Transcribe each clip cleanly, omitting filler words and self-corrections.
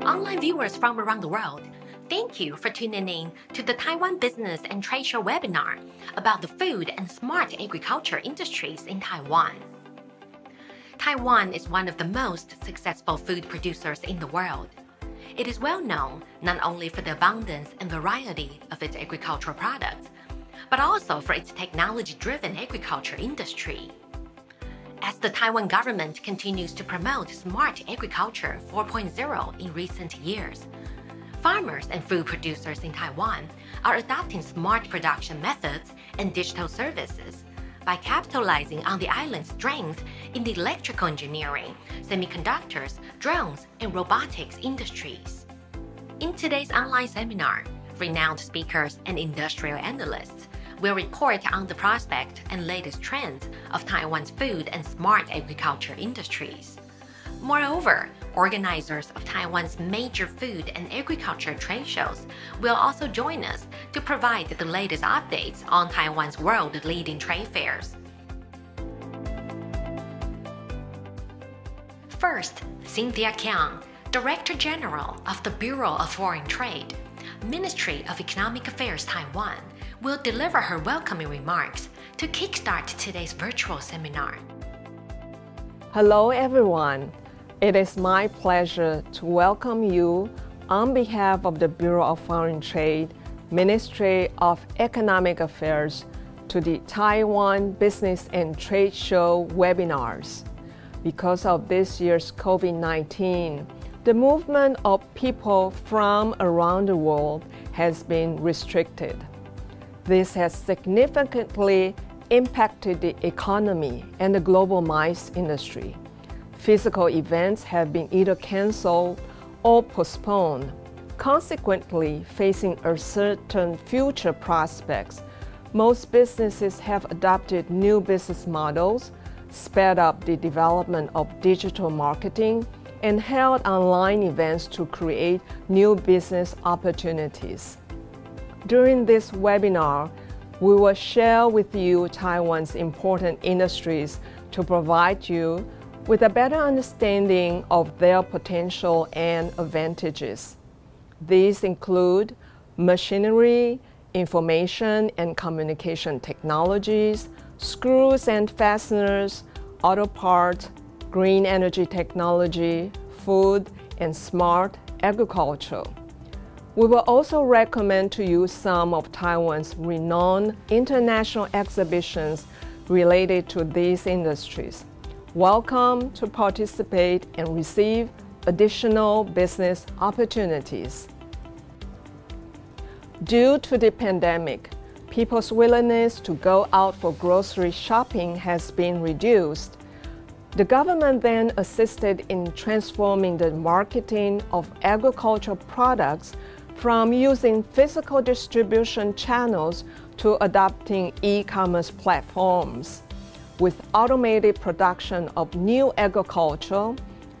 Online viewers from around the world, thank you for tuning in to the Taiwan Business and Trade Show webinar about the food and smart agriculture industries in Taiwan. Taiwan is one of the most successful food producers in the world. It is well known not only for the abundance and variety of its agricultural products, but also for its technology-driven agriculture industry. As the Taiwan government continues to promote Smart Agriculture 4.0 in recent years, farmers and food producers in Taiwan are adopting smart production methods and digital services by capitalizing on the island's strength in the electrical engineering, semiconductors, drones, and robotics industries. In today's online seminar, renowned speakers and industrial analysts will report on the prospect and latest trends of Taiwan's food and smart agriculture industries. Moreover, organizers of Taiwan's major food and agriculture trade shows will also join us to provide the latest updates on Taiwan's world-leading trade fairs. First, Cynthia Kiang, Director General of the Bureau of Foreign Trade, Ministry of Economic Affairs Taiwan, will deliver her welcoming remarks to kickstart today's virtual seminar. Hello everyone. It is my pleasure to welcome you on behalf of the Bureau of Foreign Trade, Ministry of Economic Affairs to the Taiwan Business and Trade Show webinars. Because of this year's COVID-19, the movement of people from around the world has been restricted. This has significantly impacted the economy and the global MICE industry. Physical events have been either canceled or postponed. Consequently, facing uncertain future prospects, most businesses have adopted new business models, sped up the development of digital marketing, and held online events to create new business opportunities. During this webinar, we will share with you Taiwan's important industries to provide you with a better understanding of their potential and advantages. These include machinery, information and communication technologies, screws and fasteners, auto parts, green energy technology, food, and smart agriculture. We will also recommend to you some of Taiwan's renowned international exhibitions related to these industries. Welcome to participate and receive additional business opportunities. Due to the pandemic, people's willingness to go out for grocery shopping has been reduced. The government then assisted in transforming the marketing of agricultural products from using physical distribution channels to adopting e-commerce platforms. With automated production of new agriculture,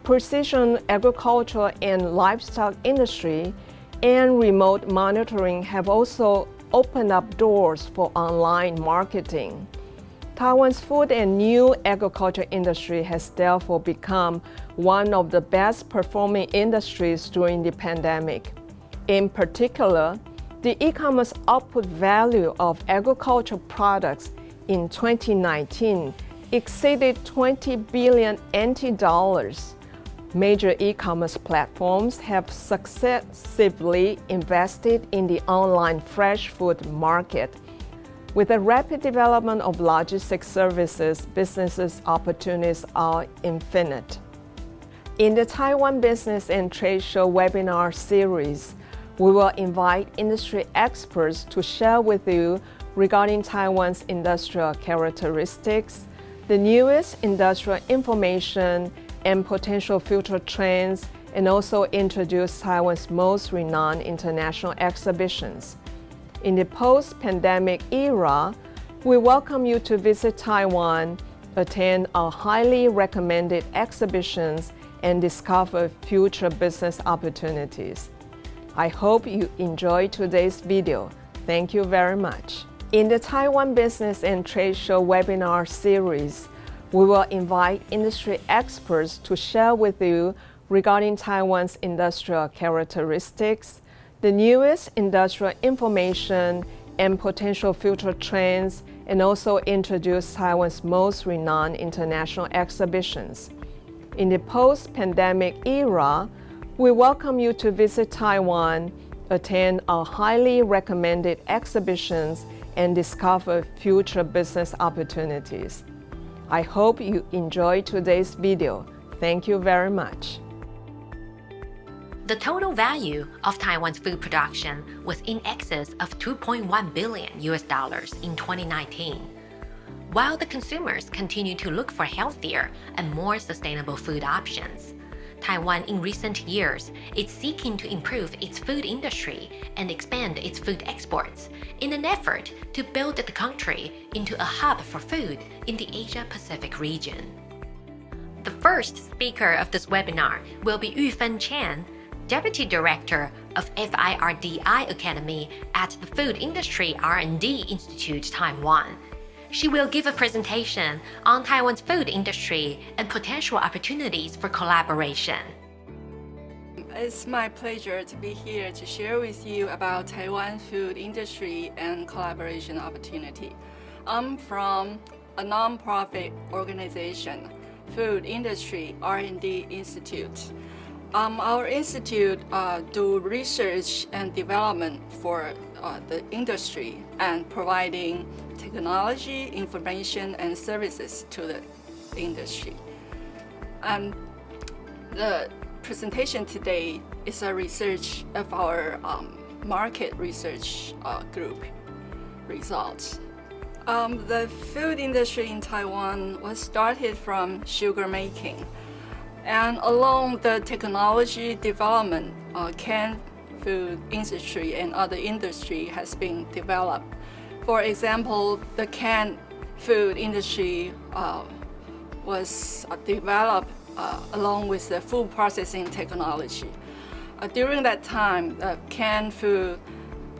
precision agriculture and livestock industry, and remote monitoring have also opened up doors for online marketing. Taiwan's food and new agriculture industry has therefore become one of the best performing industries during the pandemic. In particular, the e-commerce output value of agricultural products in 2019 exceeded 20 billion NT dollars. Major e-commerce platforms have successively invested in the online fresh food market. With the rapid development of logistics services, business opportunities are infinite. In the Taiwan Business and Trade Show webinar series, we will invite industry experts to share with you regarding Taiwan's industrial characteristics, the newest industrial information, and potential future trends, and also introduce Taiwan's most renowned international exhibitions. In the post-pandemic era, we welcome you to visit Taiwan, attend our highly recommended exhibitions, and discover future business opportunities. I hope you enjoyed today's video. Thank you very much. In the Taiwan Business and Trade Show webinar series, We will invite industry experts to share with you regarding Taiwan's industrial characteristics, the newest industrial information, and potential future trends, and also introduce Taiwan's most renowned international exhibitions. In the post-pandemic era, we welcome you to visit Taiwan, attend our highly recommended exhibitions, and discover future business opportunities. I hope you enjoyed today's video. Thank you very much. The total value of Taiwan's food production was in excess of $2.1 billion in 2019. While the consumers continue to look for healthier and more sustainable food options, Taiwan in recent years is seeking to improve its food industry and expand its food exports in an effort to build the country into a hub for food in the Asia-Pacific region. The first speaker of this webinar will be Chen, Deputy Director of FIRDI Academy at the Food Industry R&D Institute, Taiwan. She will give a presentation on Taiwan's food industry and potential opportunities for collaboration. It's my pleasure to be here to share with you about Taiwan food industry and collaboration opportunity. I'm from a non-profit organization, Food Industry R&D Institute. Our institute do research and development for the industry and providing technology, information, and services to the industry. The presentation today is a research of our market research group results. The food industry in Taiwan was started from sugar making. And along the technology development, canned food industry and other industry has been developed. For example, the canned food industry was developed along with the food processing technology. During that time, canned food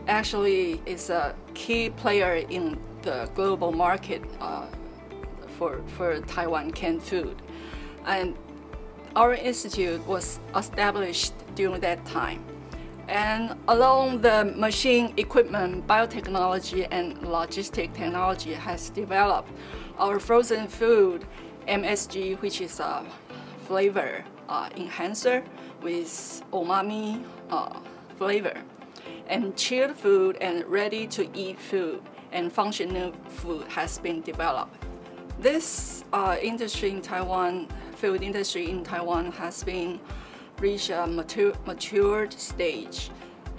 actually is a key player in the global market for Taiwan canned food. And our institute was established during that time. And along the machine equipment, biotechnology, and logistic technology has developed our frozen food, MSG, which is a flavor enhancer with umami flavor, and chilled food and ready-to-eat food and functional food has been developed. This industry in Taiwan, food industry in Taiwan has been reached a matured stage,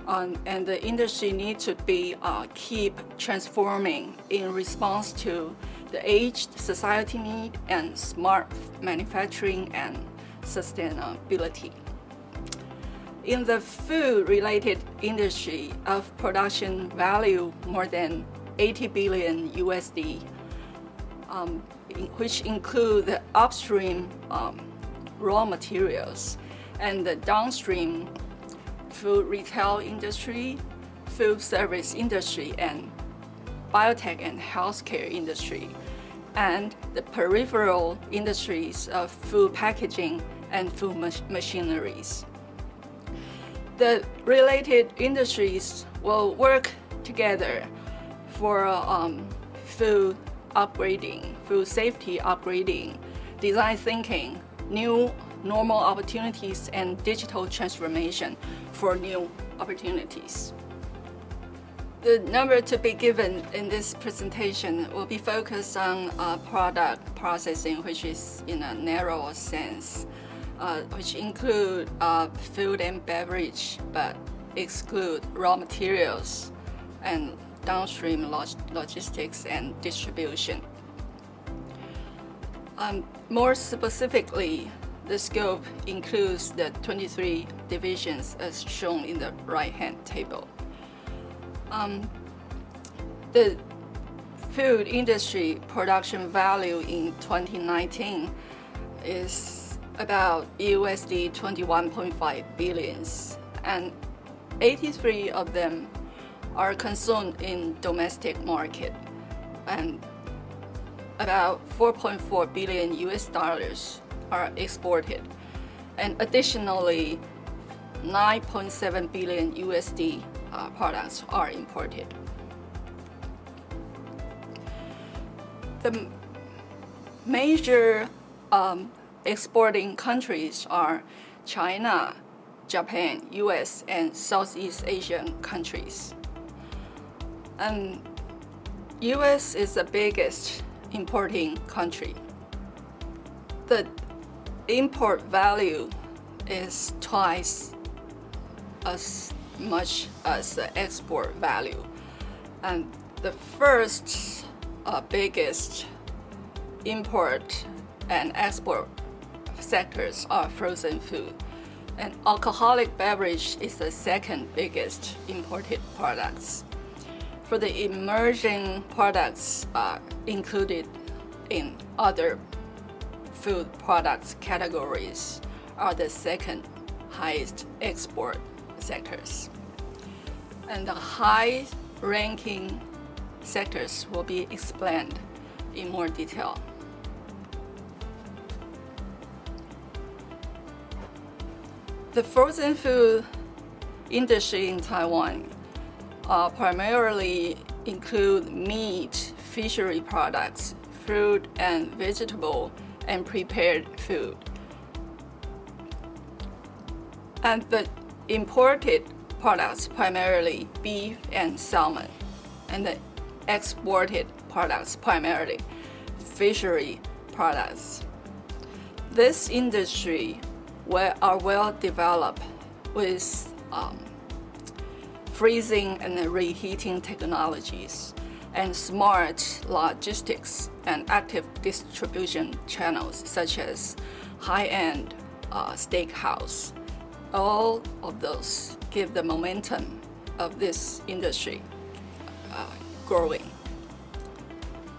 and the industry needs to be keep transforming in response to the aged society need and smart manufacturing and sustainability. In the food-related industry of production value more than 80 billion USD, which include the upstream raw materials and the downstream food retail industry, food service industry, and biotech and healthcare industry, and the peripheral industries of food packaging and food machineries. The related industries will work together for food upgrading, food safety upgrading, design thinking, new normal opportunities, and digital transformation for new opportunities. The number to be given in this presentation will be focused on product processing, which is in a narrow sense, which include food and beverage, but exclude raw materials and downstream logistics and distribution. More specifically, the scope includes the 23 divisions as shown in the right-hand table. The food industry production value in 2019 is about USD 21.5 billions, and 83 of them are consumed in domestic market, and about 4.4 billion US dollars are exported, and additionally 9.7 billion USD products are imported. The major exporting countries are China, Japan, US, and Southeast Asian countries. And US is the biggest importing country. The import value is twice as much as the export value. And the first biggest import and export sectors are frozen food. And alcoholic beverage is the second biggest imported products. For the emerging products included in other food products categories are the second highest export sectors. And the high ranking sectors will be explained in more detail. The frozen food industry in Taiwan primarily include meat, fishery products, fruit and vegetable, and prepared food. And the imported products primarily beef and salmon, and the exported products primarily fishery products. This industry are well developed with freezing and reheating technologies and smart logistics and active distribution channels such as high-end steakhouse. All of those give the momentum of this industry growing.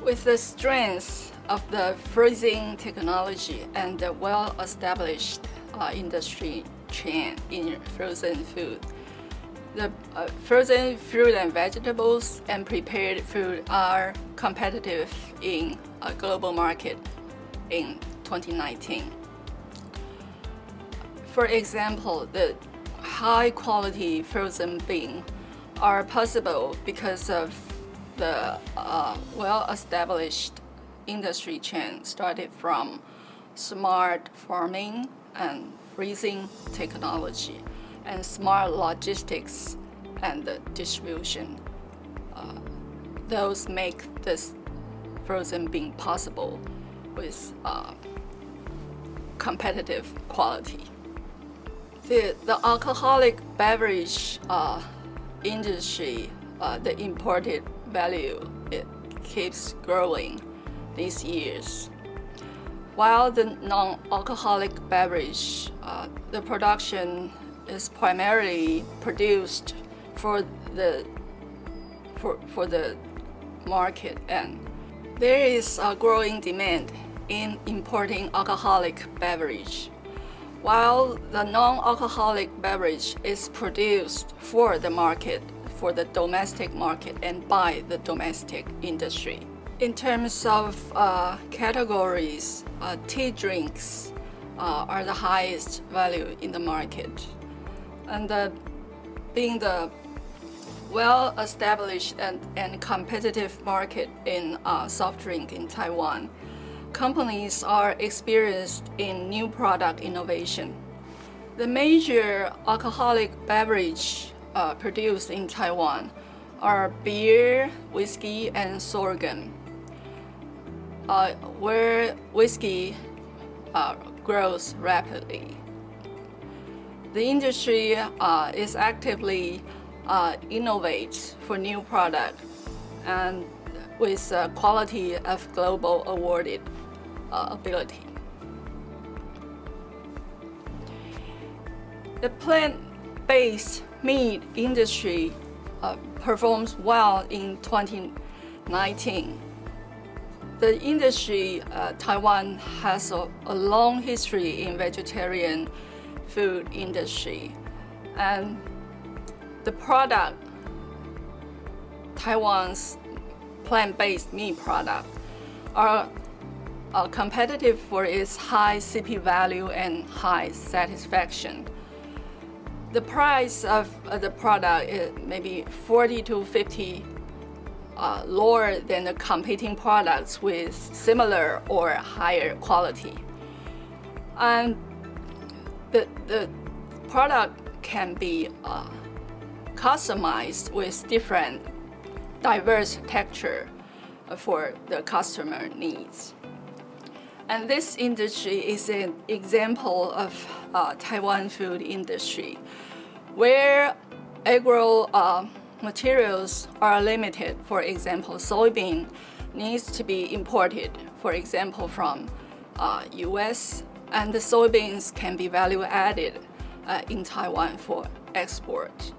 With the strength of the freezing technology and the well-established industry chain in frozen food, the frozen fruit and vegetables and prepared food are competitive in a global market in 2019. For example, the high-quality frozen beans are possible because of the well-established industry chain started from smart farming and freezing technology and smart logistics and the distribution. Those make this frozen bean possible with competitive quality. The alcoholic beverage industry, the imported value, it keeps growing these years. While the non-alcoholic beverage, the production is primarily produced for the market, and there is a growing demand in importing alcoholic beverage. While the non-alcoholic beverage is produced for the market, for the domestic market and by the domestic industry. In terms of categories, tea drinks are the highest value in the market. And being the well-established and competitive market in soft drink in Taiwan, companies are experienced in new product innovation. The major alcoholic beverage produced in Taiwan are beer, whiskey, and sorghum, where whiskey grows rapidly. The industry is actively innovates for new product and with quality of global awarded ability. The plant-based meat industry performs well in 2019. The industry, Taiwan has a long history in vegetarian food industry, and the product, Taiwan's plant-based meat product, are competitive for its high CP value and high satisfaction. The price of the product is maybe 40 to 50 lower than the competing products with similar or higher quality. And the product can be customized with different diverse texture for the customer needs. And this industry is an example of Taiwan food industry, where agro materials are limited. For example, soybean needs to be imported, for example, from US, and the soybeans can be value added in Taiwan for export.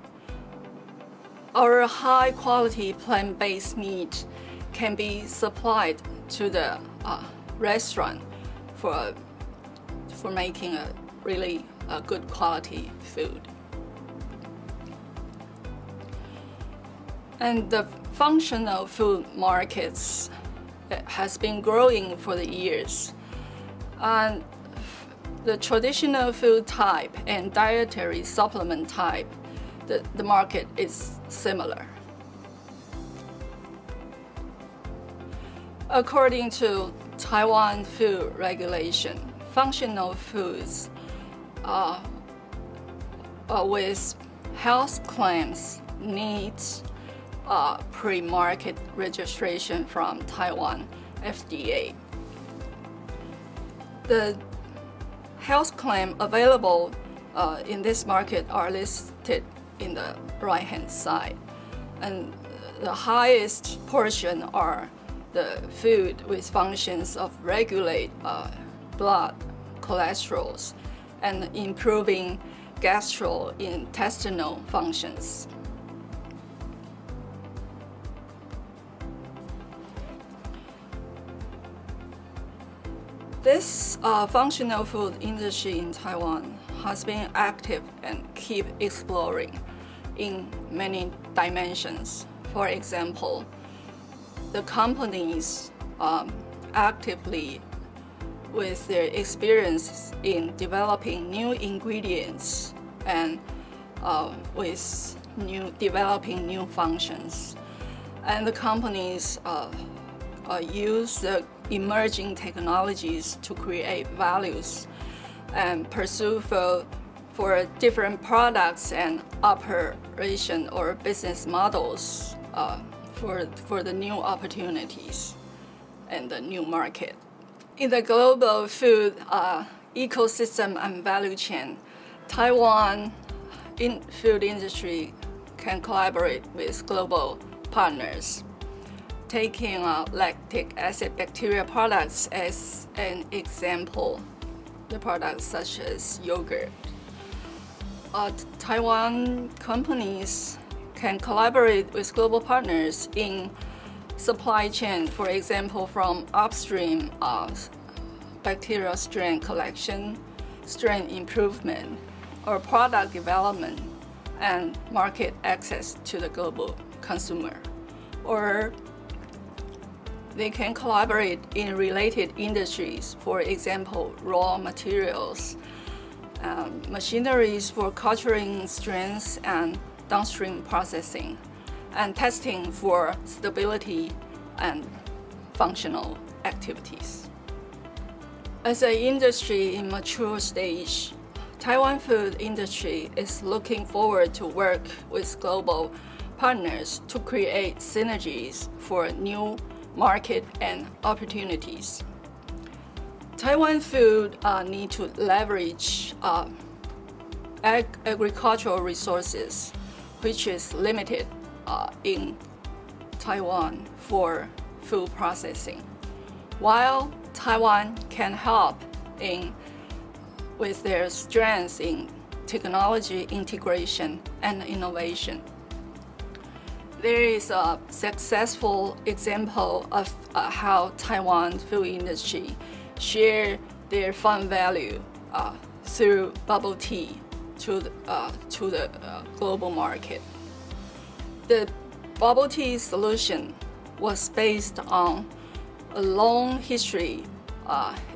Our high quality plant-based meat can be supplied to the restaurant for making a really good quality food. And the functional food markets has been growing for the years. And the traditional food type and dietary supplement type, the market is similar. According to Taiwan food regulation, functional foods with health claims needs pre-market registration from Taiwan FDA. The health claim available in this market are listed in the right-hand side, and the highest portion are the food with functions of regulate blood cholesterols and improving gastrointestinal functions. This functional food industry in Taiwan has been active and keep exploring in many dimensions. For example, the companies actively, with their experience in developing new ingredients and with developing new functions, and the companies use the emerging technologies to create values and pursue for different products and operation or business models for the new opportunities and the new market. In the global food ecosystem and value chain, Taiwan food industry can collaborate with global partners. Taking lactic acid bacteria products as an example, the products such as yogurt. Taiwan companies can collaborate with global partners in supply chain, for example, from upstream bacterial strain collection, strain improvement, or product development and market access to the global consumer. Or they can collaborate in related industries, for example, raw materials, machineries for culturing strains and downstream processing, and testing for stability and functional activities. As an industry in mature stage, Taiwan food industry is looking forward to work with global partners to create synergies for new market and opportunities. Taiwan food need to leverage agricultural resources, which is limited in Taiwan for food processing, while Taiwan can help with their strengths in technology integration and innovation. There is a successful example of how Taiwan food industry share their fund value through bubble tea to the global market. The bubble tea solution was based on a long history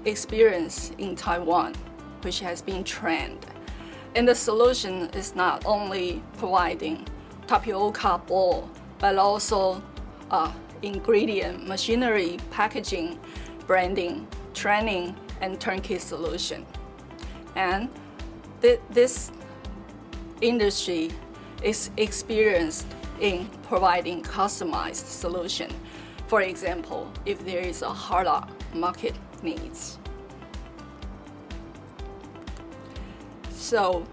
experience in Taiwan, which has been trained. And the solution is not only providing tapioca bowl, but also ingredient, machinery, packaging, branding, training, and turnkey solution. And this industry is experienced in providing customized solution. For example, if there is a hard market needs. So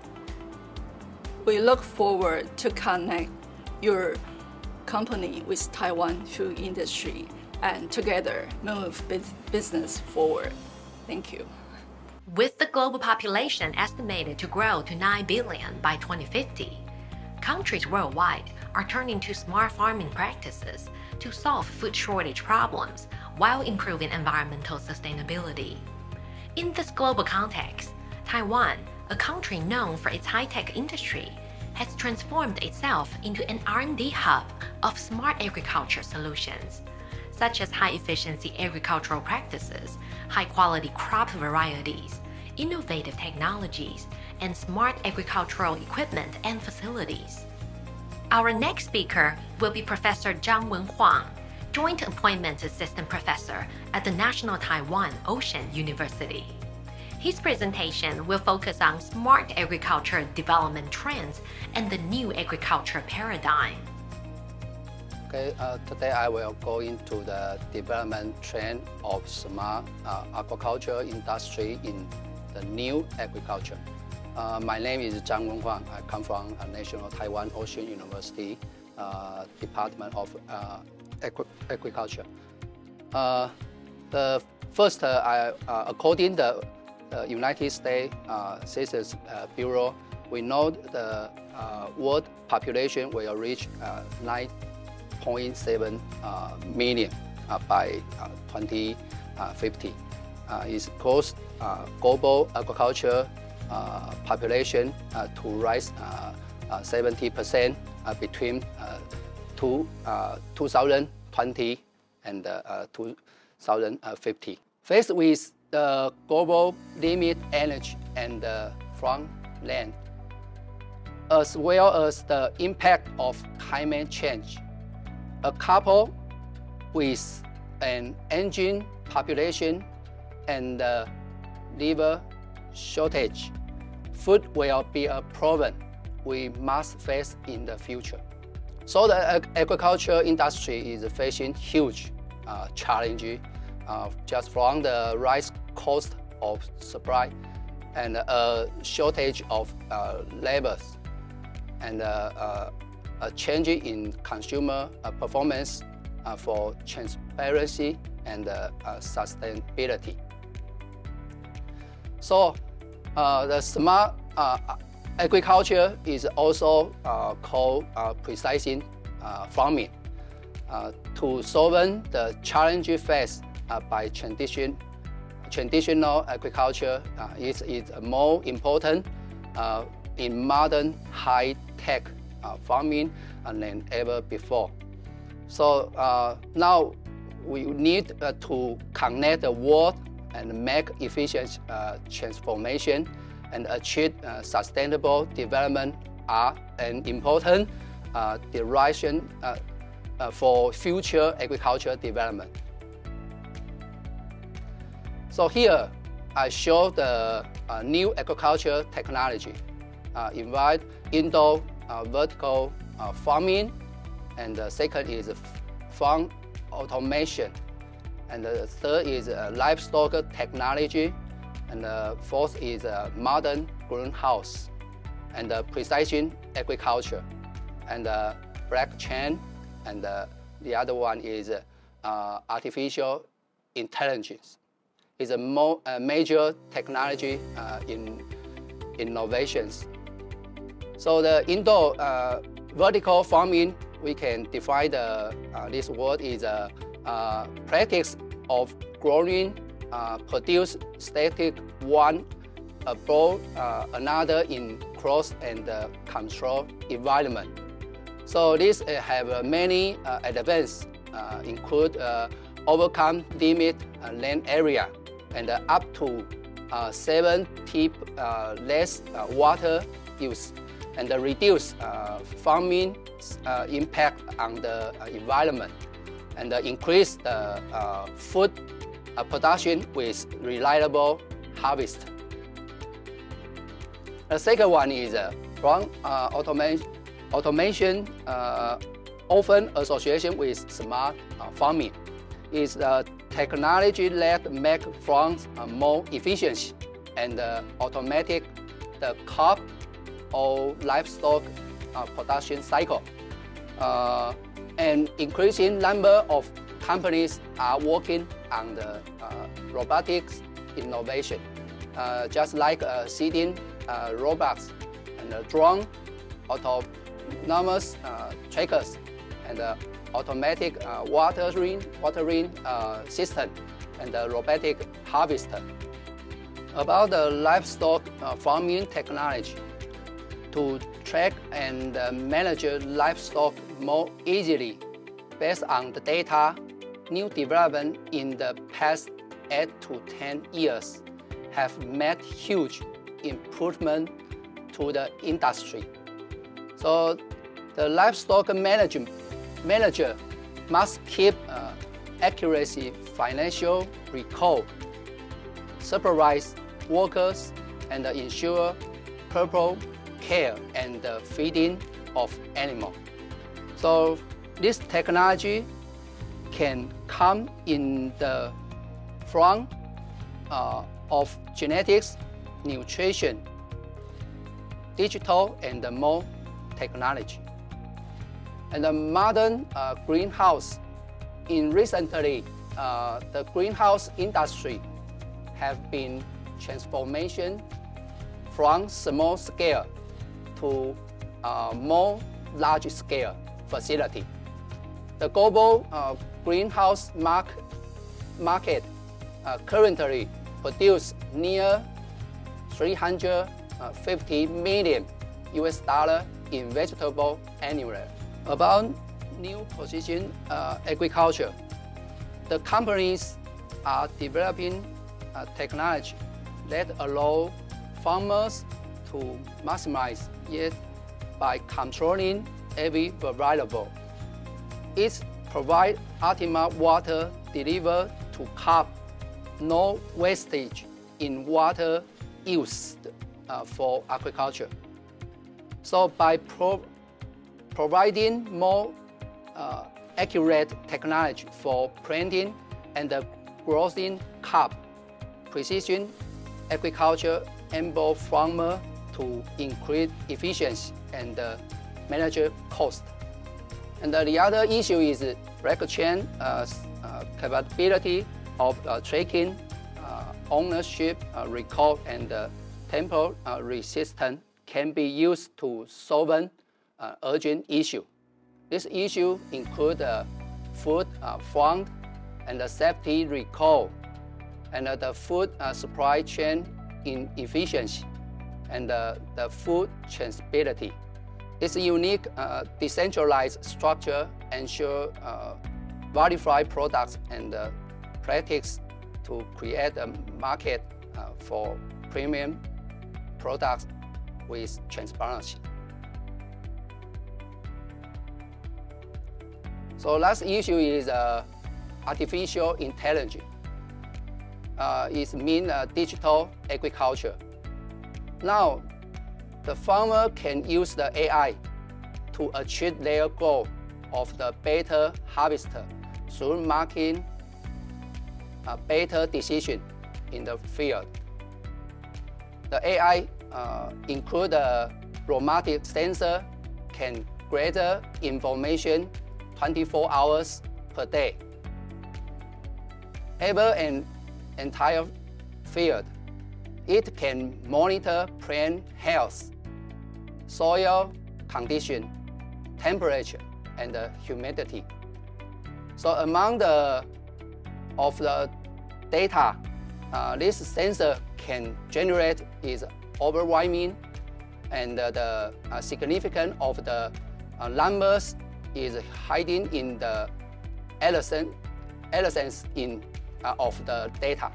we look forward to connect your company with Taiwan food industry and together move business forward. Thank you. With the global population estimated to grow to 9 billion by 2050, countries worldwide are turning to smart farming practices to solve food shortage problems while improving environmental sustainability. In this global context, Taiwan, a country known for its high-tech industry, has transformed itself into an R&D hub of smart agriculture solutions, such as high-efficiency agricultural practices, high-quality crop varieties, innovative technologies, and smart agricultural equipment and facilities. Our next speaker will be Professor Huang, Joint Appointment Assistant Professor at the National Taiwan Ocean University. His presentation will focus on smart agriculture development trends and the new agriculture paradigm. Okay, today I will go into the development trend of smart aquaculture industry in the new agriculture. My name is Huang. I come from National Taiwan Ocean University, Department of Agriculture. The first, according to the United States Census Bureau, we know the world population will reach 9.7 million by 2050. It caused global agriculture population to rise 70% between 2020 and 2050. Faced with the global limit energy and from land, as well as the impact of climate change, a couple with an aging population and labor shortage, food will be a problem we must face in the future. So the agriculture industry is facing huge challenges just from the rise cost of supply and a shortage of labors and a change in consumer performance for transparency and sustainability. So the smart agriculture is also called precision farming. To solve the challenges faced by traditional agriculture is more important in modern high-tech farming than ever before. So now we need to connect the world and make efficient transformation and achieve sustainable development are an important direction for future agriculture development. So here I show the new agriculture technology. Invite indoor vertical farming, and the second is farm automation, and the third is livestock technology, and the fourth is modern greenhouse, and precision agriculture, and blockchain, and the other one is artificial intelligence. It's a major technology in innovations. So the indoor vertical farming, we can define this word is a practice of growing produce static one above another in closed and controlled environment. So this have many advances, include overcome limit land area and up to 70 less water use and reduce farming impact on the environment and increase the food production with reliable harvest. The second one is from automation often association with smart farming. Is the technology that make farms more efficient and automatic the crop or livestock production cycle. And increasing number of companies are working on the robotics innovation, just like seeding robots and drone, autonomous trackers, and automatic watering system, and robotic harvester. About the livestock farming technology, to track and manage livestock more easily based on the data, new development in the past 8 to 10 years have made huge improvement to the industry. So the livestock manager must keep accuracy financial record, supervise workers, and ensure proper care and feeding of animals. So this technology can come in the form of genetics, nutrition, digital, and more technology. And the modern greenhouse, recently, the greenhouse industry have been transformation from small scale to more large scale facility. The global greenhouse market currently produce near $350 million in vegetable annually. About new precision agriculture, the companies are developing technology that allow farmers to maximize yield by controlling every variable. It provides optimal water delivered to crop, no wastage in water used for agriculture. So by providing more accurate technology for planting and growing crop, precision agriculture enables farmers to increase efficiency and manage cost. And the other issue is blockchain capability of tracking ownership record and temporal resistance can be used to solve an urgent issue. This issue includes food fund and the safety recall, and the food supply chain inefficiency, and the food traceability. This unique decentralized structure ensures verified products and practice to create a market for premium products with transparency. So last issue is artificial intelligence. It means digital agriculture. Now, the farmer can use the AI to achieve their goal of the better harvester through making a better decision in the field. The AI include a robotic sensor can gather information 24 hours per day. Over an entire field, it can monitor plant health, soil condition, temperature, and humidity. So among the data, this sensor can generate is overwhelming, and the significance of the numbers is hiding in the essence of the data.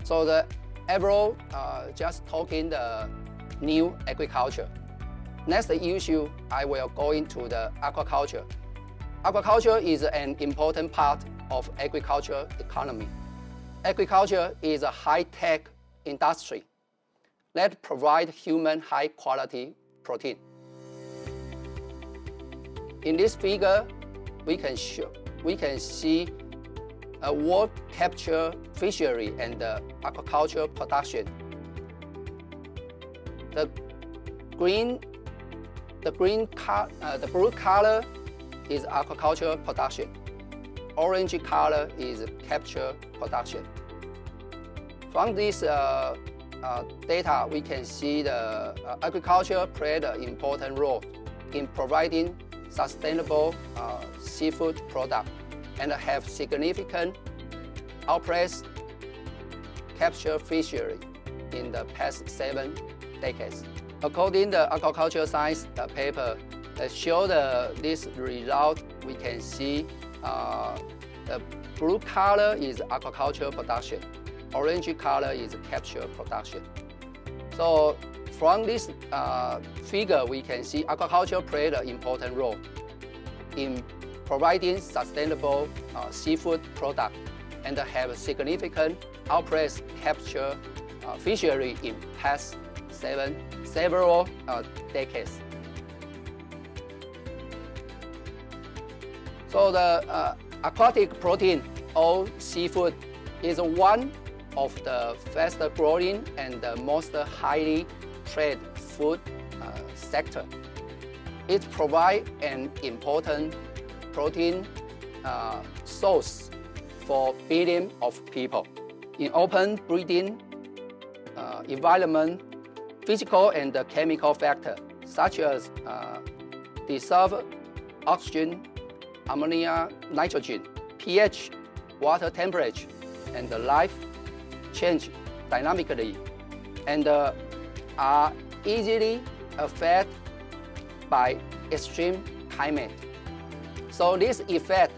So the overall, just talking the new agriculture. Next issue, I will go into the aquaculture. Aquaculture is an important part of agriculture economy. Agriculture is a high-tech industry that provides human high-quality protein. In this figure, we can see a world capture fishery and the aquaculture production. The blue color is aquaculture production. Orange color is capture production. From this data, we can see the agriculture played an important role in providing sustainable seafood product and have significant outpace capture fishery in the past 7 decades. According to the aquaculture science paper that showed this result, we can see the blue color is aquaculture production, orange color is capture production. So from this figure, we can see aquaculture played an important role in providing sustainable seafood product and have significant outpace capture fishery in past several decades. So the aquatic protein or seafood is one of the fastest growing and the most highly traded food sector. It provides an important protein source for billions of people. In open breeding environment, physical and chemical factors such as dissolved oxygen, ammonia, nitrogen, pH, water temperature, and life change dynamically and are easily affected by extreme climate. So this effect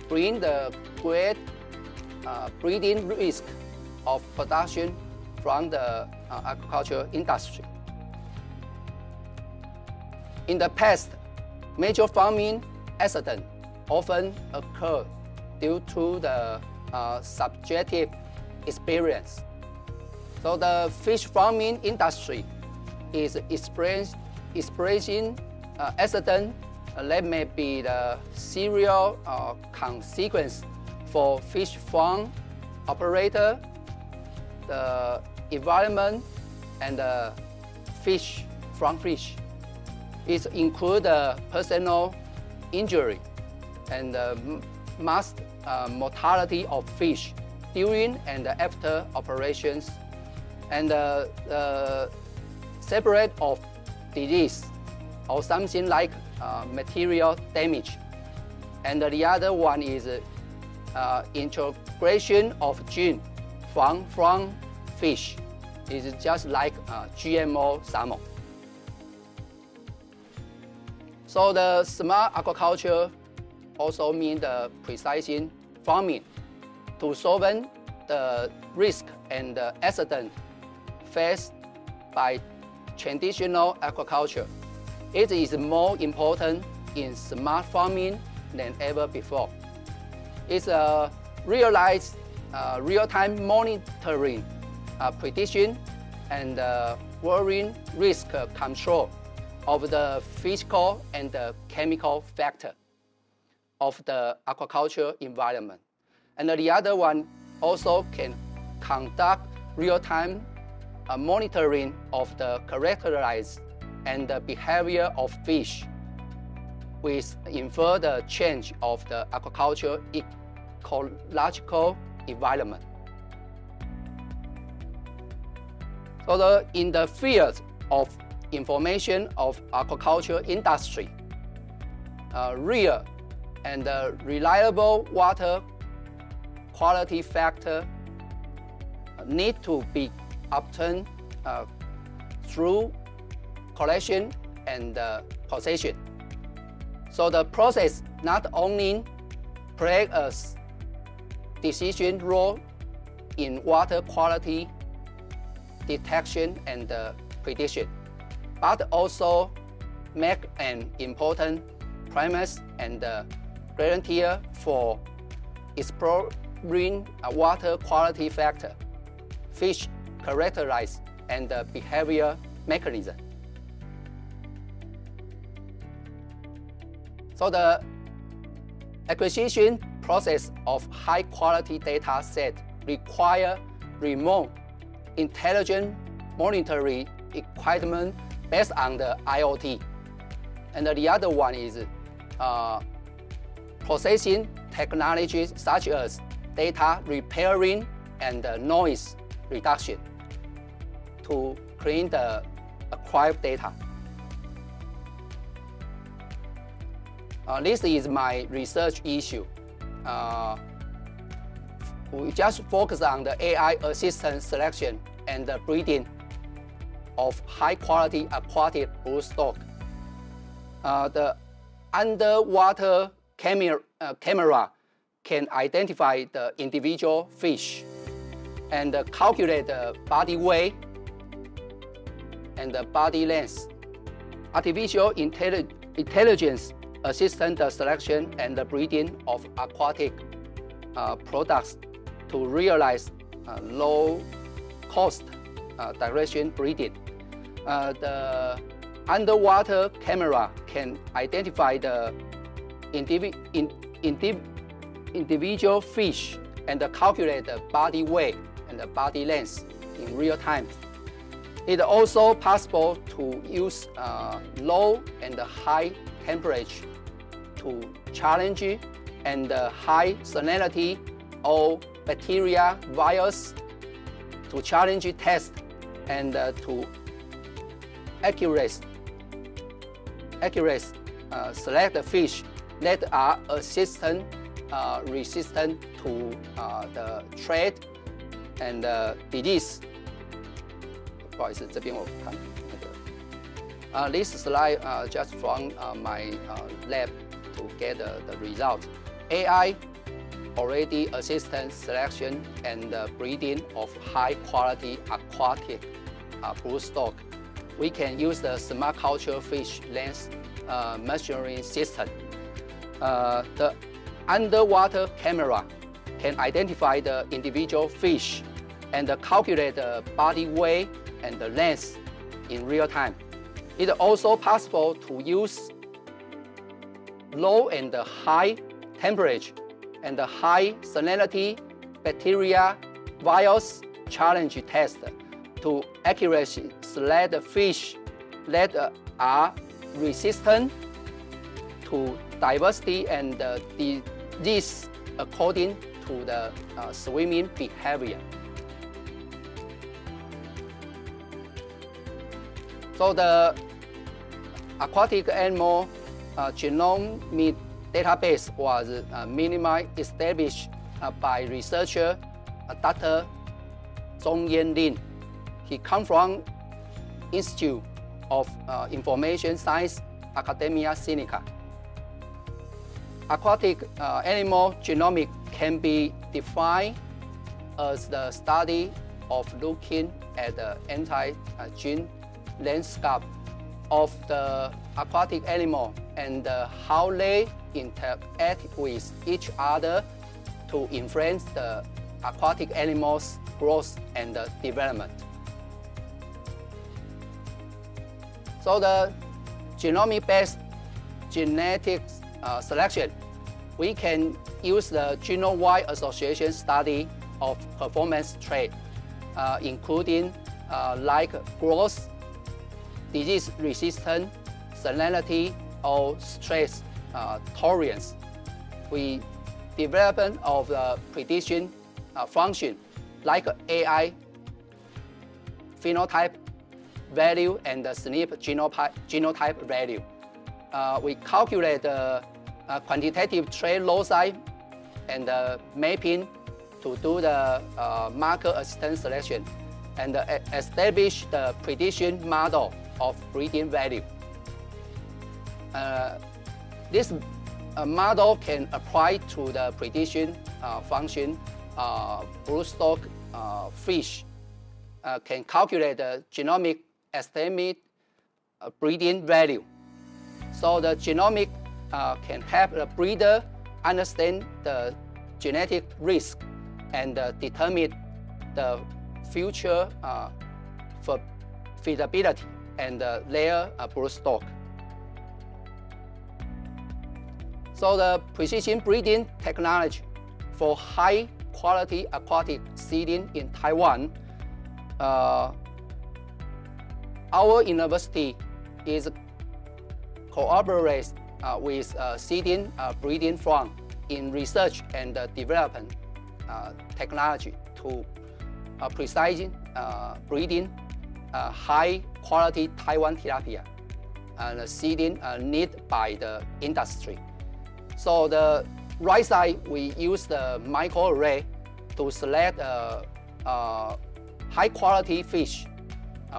brings the great breeding risk of production from the aquaculture industry. In the past, major farming accidents often occur due to the subjective experience. So the fish farming industry is experiencing accidents that may be the serial consequence for fish farm operator, the environment, and the fish from fish. It includes personal injury and mass mortality of fish during and after operations, and separate of disease or something like material damage. And the other one is integration of gene from fish. It's just like GMO salmon. So the smart aquaculture also means the precision farming to solve the risk and the accident faced by traditional aquaculture. It is more important in smart farming than ever before. It's realized real-time monitoring, prediction, and worrying risk control of the physical and the chemical factor of the aquaculture environment. And the other one also can conduct real-time monitoring of the characteristics and the behavior of fish, which infer the change of the aquaculture ecological environment. So in the field of information of aquaculture industry, real and reliable water quality factor need to be obtained through collection and possession. So the process not only plays a decision role in water quality detection and prediction, but also make an important premise and guarantee for exploring water quality factor, fish characteristics, and behavior mechanism. So the acquisition process of high-quality data set require remote, intelligent monitoring equipment based on the IoT. And the other one is processing technologies such as data repairing and noise reduction to clean the acquired data. This is my research issue. We just focus on the AI assistant selection and the breeding of high-quality aquatic broodstock. The underwater camera can identify the individual fish and calculate the body weight and the body length. Artificial intelligence assistant the selection and the breeding of aquatic products to realize low-cost direction breeding. The underwater camera can identify the individual fish and calculate the body weight and the body length in real time. It's also possible to use low and high temperature to challenge and high salinity or bacteria, virus to challenge test and to accurate select the fish that are resistant to the threat and disease. 不好意思，这边我看那个this slide just from my lab to get the result. AI already assistant selection and breeding of high-quality aquatic broodstock. We can use the smart culture fish length measuring system. The underwater camera can identify the individual fish and calculate the body weight and the length in real time. It's also possible to use low and high temperature and high salinity bacteria virus challenge test to accurately select the fish that are resistant to diversity and disease according to the swimming behavior. So the aquatic animal genomic database was minimally established by researcher Dr. Chung Lin. He comes from Institute of Information Science, Academia Sinica. Aquatic animal genomics can be defined as the study of looking at the entire gene landscape of the aquatic animal and how they interact with each other to influence the aquatic animals' growth and development. So the genomic-based genetics selection, we can use the genome-wide association study of performance traits, including like growth, disease resistance, salinity, or stress tolerance. We development of the prediction function like AI phenotype value and the SNP genotype value. We calculate the quantitative trait loci and mapping to do the marker assistant selection and establish the prediction model of breeding value. This model can apply to the prediction function. Broodstock fish can calculate the genomic estimate breeding value. So the genomic can help the breeder understand the genetic risk and determine the future feasibility and their broodstock. So the precision breeding technology for high quality aquatic seeding in Taiwan, our university is cooperates with seeding breeding farm in research and development technology to precise breeding high quality Taiwan tilapia and seeding needed by the industry. So the right side, we use the microarray to select high quality fish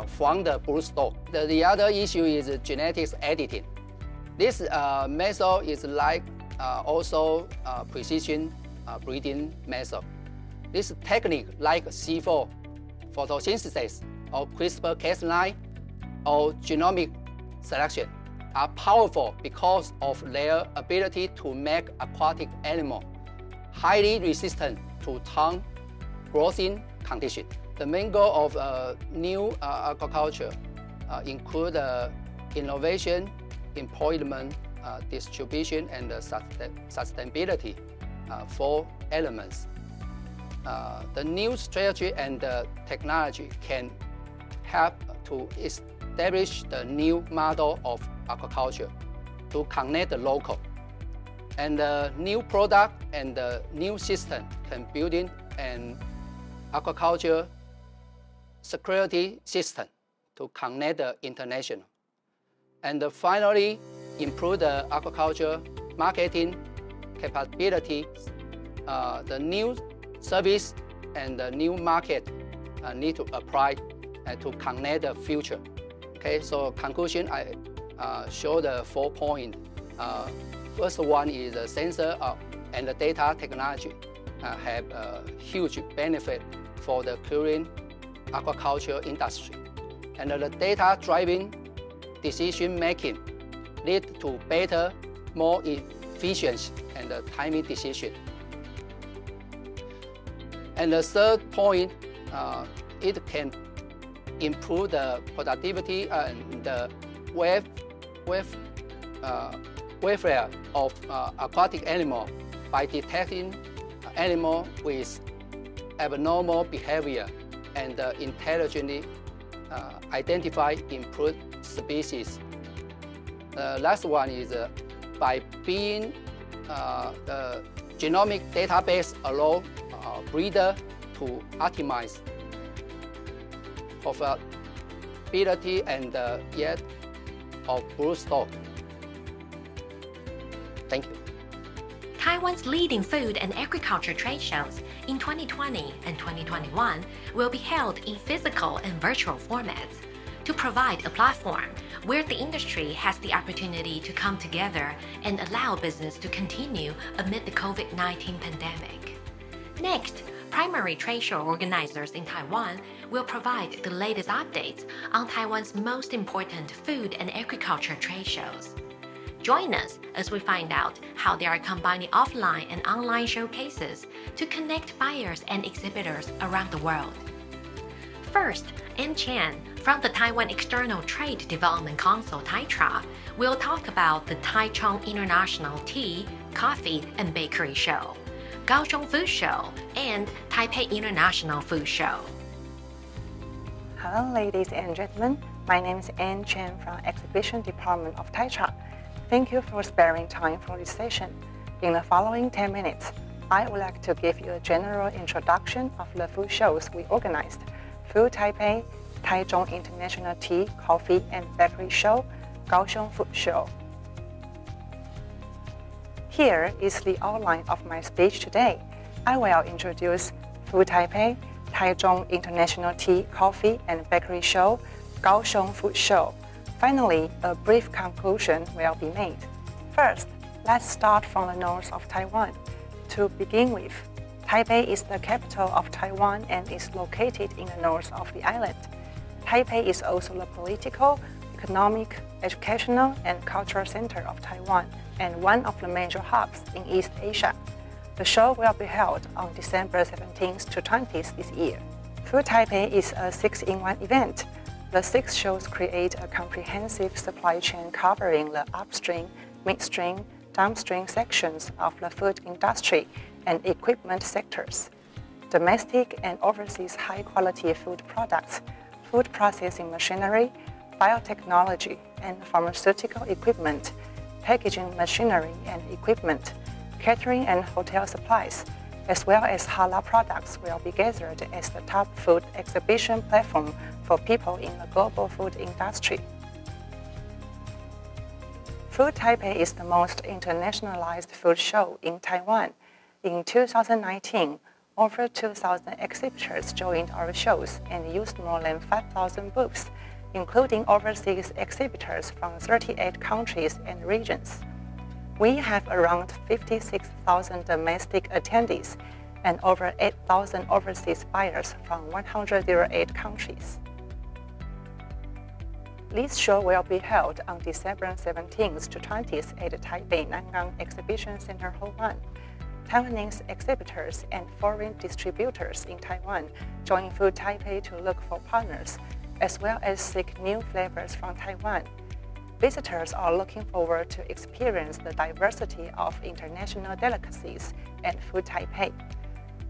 from the broodstock. The other issue is genetics editing. This method is like also precision breeding method. This technique like C4 photosynthesis or CRISPR-Cas9 or genomic selection are powerful because of their ability to make aquatic animals highly resistant to tough growing conditions. The main goal of new aquaculture include innovation, employment, distribution, and sustainability, 4 elements. The new strategy and technology can help to establish the new model of aquaculture to connect the local. And the new product and the new system can build in an aquaculture security system to connect the international. And finally, improve the aquaculture marketing capabilities. The new service and the new market need to apply to connect the future. Okay, so conclusion, I show the 4 points. First one is the sensor and the data technology have a huge benefit for the current aquaculture industry. And the data-driven decision making lead to better, more efficient and timely decision. And the third point, it can improve the productivity and the welfare of aquatic animal by detecting animal with abnormal behavior and intelligently identify improved species. Last one is by being the genomic database allow breeder to optimize profitability and yield of broodstock. Thank you. Taiwan's leading food and agriculture trade shows in 2020 and 2021 will be held in physical and virtual formats to provide a platform where the industry has the opportunity to come together and allow business to continue amid the COVID-19 pandemic. Next, primary trade show organizers in Taiwan will provide the latest updates on Taiwan's most important food and agriculture trade shows. Join us as we find out how they are combining offline and online showcases to connect buyers and exhibitors around the world. First, Chen from the Taiwan External Trade Development Council Taitra will talk about the Taichung International Tea, Coffee, and Bakery Show, Kaohsiung Food Show, and Taipei International Food Show. Hello, ladies and gentlemen. My name is Chen from Exhibition Department of Taitra. Thank you for sparing time for this session. In the following 10 minutes, I would like to give you a general introduction of the food shows we organized: Food Taipei, Taichung International Tea, Coffee, and Bakery Show, Kaohsiung Food Show. Here is the outline of my speech today. I will introduce Food Taipei, Taichung International Tea, Coffee, and Bakery Show, Kaohsiung Food Show. Finally, a brief conclusion will be made. First, Let's start from the north of Taiwan. To begin with, Taipei is the capital of Taiwan and is located in the north of the island. Taipei is also the political, economic, educational, and cultural center of Taiwan and one of the major hubs in East Asia. The show will be held on December 17th to 20th this year. Food Taipei is a 6-in-1 event. The 6 shows create a comprehensive supply chain covering the upstream, midstream, downstream sections of the food industry and equipment sectors. Domestic and overseas high-quality food products, food processing machinery, biotechnology and pharmaceutical equipment, packaging machinery and equipment, catering and hotel supplies, as well as halal products will be gathered as the top food exhibition platform for people in the global food industry. Food Taipei is the most internationalized food show in Taiwan. In 2019, over 2,000 exhibitors joined our shows and used more than 5,000 booths, including overseas exhibitors from 38 countries and regions. We have around 56,000 domestic attendees and over 8,000 overseas buyers from 108 countries. This show will be held on December 17th to 20th at Taipei Nangang Exhibition Center Hall 1. Taiwanese exhibitors and foreign distributors in Taiwan join Food Taipei to look for partners, as well as seek new flavors from Taiwan. Visitors are looking forward to experience the diversity of international delicacies at Food Taipei.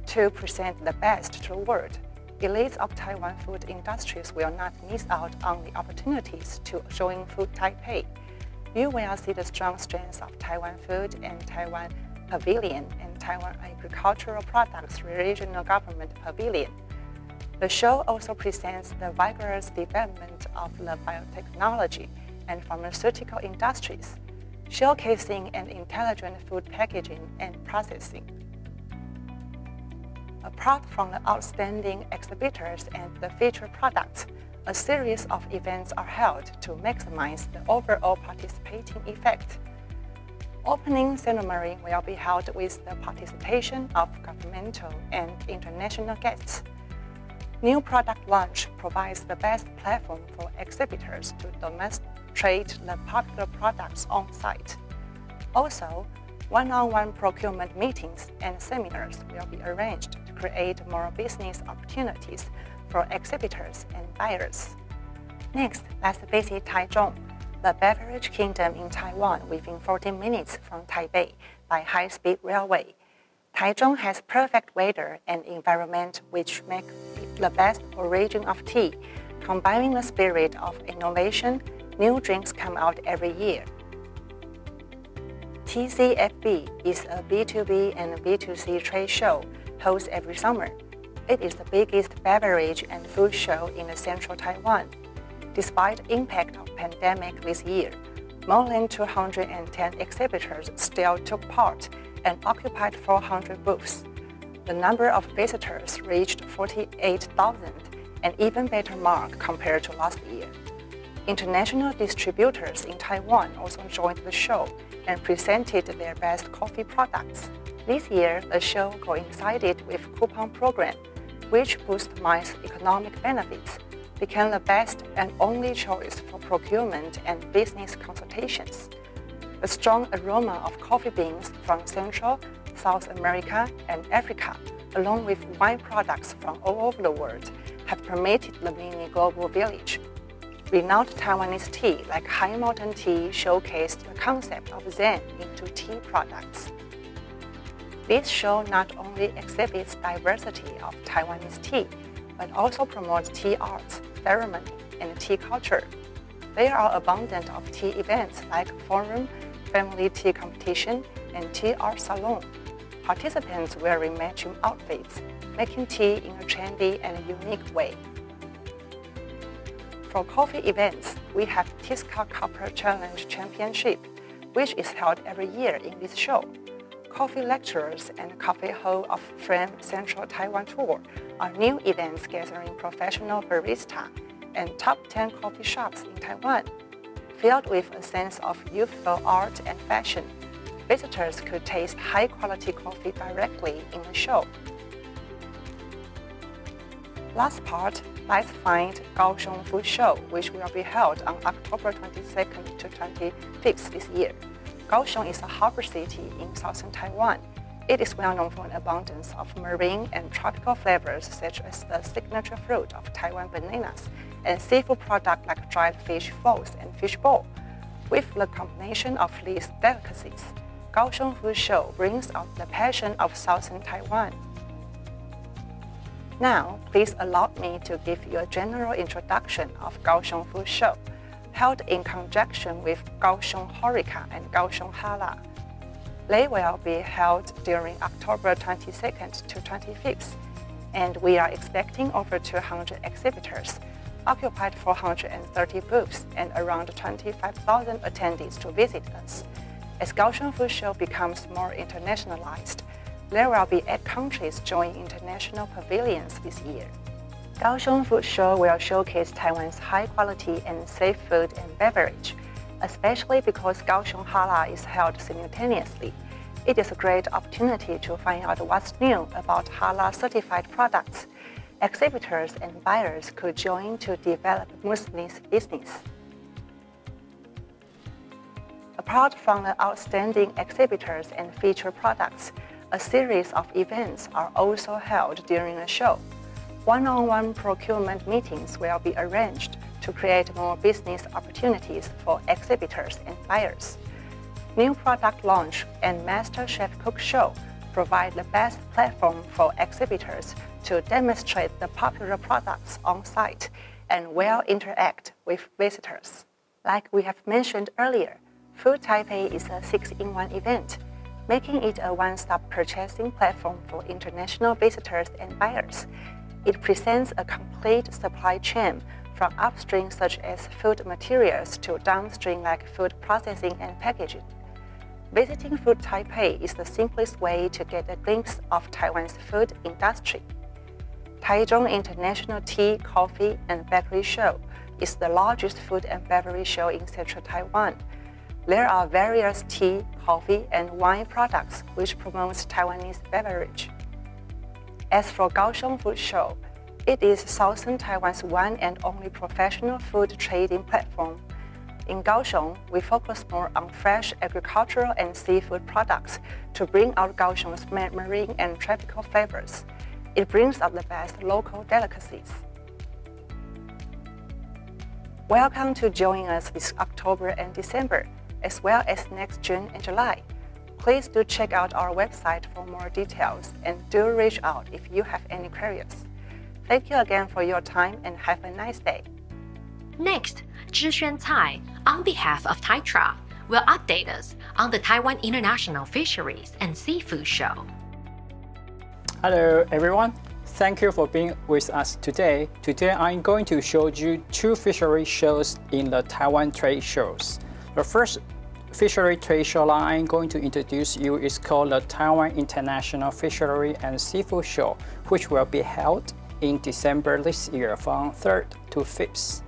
To present the best to the world, elites of Taiwan food industries will not miss out on the opportunities to join Food Taipei. You will see the strong strengths of Taiwan food and Taiwan Pavilion and Taiwan Agricultural Products Regional Government Pavilion. The show also presents the vigorous development of the biotechnology and pharmaceutical industries, showcasing an intelligent food packaging and processing. Apart from the outstanding exhibitors and the featured products, a series of events are held to maximize the overall participating effect. Opening ceremony will be held with the participation of governmental and international guests. New product launch provides the best platform for exhibitors to demonstrate the popular products on site. Also, one-on-one procurement meetings and seminars will be arranged to create more business opportunities for exhibitors and buyers. Next, let's visit Taichung, the beverage kingdom in Taiwan within 40 minutes from Taipei by high-speed railway. Taichung has perfect weather and environment which make it the best origin of tea. Combining the spirit of innovation, new drinks come out every year. TCFB is a B2B and B2C trade show held every summer. It is the biggest beverage and food show in the central Taiwan. Despite the impact of pandemic this year, more than 210 exhibitors still took part and occupied 400 booths. The number of visitors reached 48,000, an even better mark compared to last year. International distributors in Taiwan also joined the show and presented their best coffee products. This year, the show coincided with coupon program, which boosts MICE economic benefits, became the best and only choice for procurement and business consultations. The strong aroma of coffee beans from Central, South America, and Africa, along with wine products from all over the world, have permeated the mini global village. Renowned Taiwanese tea like high molten tea showcased the concept of Zen into tea products. This show not only exhibits diversity of Taiwanese tea, but also promotes tea arts, ceremony, and tea culture. There are abundant of tea events like forum, family tea competition, and tea art salon. Participants wearing matching outfits, making tea in a trendy and unique way. For coffee events, we have Tisca Copper Challenge Championship, which is held every year in this show. Coffee lecturers and Coffee Hall of Fame Central Taiwan Tour are new events gathering professional barista and top 10 coffee shops in Taiwan. Filled with a sense of youthful art and fashion, visitors could taste high-quality coffee directly in the show. Last part, let's find Kaohsiung Food Show, which will be held on October 22nd to 25th this year. Kaohsiung is a harbor city in southern Taiwan. It is well known for an abundance of marine and tropical flavors such as the signature fruit of Taiwan bananas and seafood products like dried fish floats and fish bowl. With the combination of these delicacies, Kaohsiung Food Show brings out the passion of southern Taiwan. Now, please allow me to give you a general introduction of Kaohsiung Food Show, held in conjunction with Kaohsiung Horeca and Kaohsiung Hala. They will be held during October 22nd to 25th, and we are expecting over 200 exhibitors, occupied 430 booths, and around 25,000 attendees to visit us. As Kaohsiung Food Show becomes more internationalized, there will be 8 countries join international pavilions this year. Kaohsiung Food Show will showcase Taiwan's high quality and safe food and beverage, especially because Kaohsiung Hala is held simultaneously. It is a great opportunity to find out what's new about Hala certified products. Exhibitors and buyers could join to develop Muslim's business. Apart from the outstanding exhibitors and featured products, a series of events are also held during the show. One-on-one procurement meetings will be arranged to create more business opportunities for exhibitors and buyers. New product launch and Master Chef Cook Show provide the best platform for exhibitors to demonstrate the popular products on site and will interact with visitors. Like we have mentioned earlier, Food Taipei is a 6-in-1 event, making it a one-stop purchasing platform for international visitors and buyers. It presents a complete supply chain from upstream such as food materials to downstream like food processing and packaging. Visiting Food Taipei is the simplest way to get a glimpse of Taiwan's food industry. Taichung International Tea, Coffee, and Bakery Show is the largest food and beverage show in central Taiwan. There are various tea, coffee, and wine products which promotes Taiwanese beverage. As for Kaohsiung Food Show, it is southern Taiwan's one and only professional food trading platform. In Kaohsiung, we focus more on fresh agricultural and seafood products to bring out Kaohsiung's marine and tropical flavors. It brings out the best local delicacies. Welcome to join us this October and December, as well as next June and July. Please do check out our website for more details and do reach out if you have any queries. Thank you again for your time and have a nice day. Next, Tsai, on behalf of Taitra, will update us on the Taiwan International Fisheries and Seafood Show. Hello everyone, thank you for being with us today. Today I'm going to show you 2 fishery shows in the Taiwan trade shows. The first fishery trade show I'm going to introduce you is called the Taiwan International Fishery and Seafood Show, which will be held in December this year from 3rd to 5th.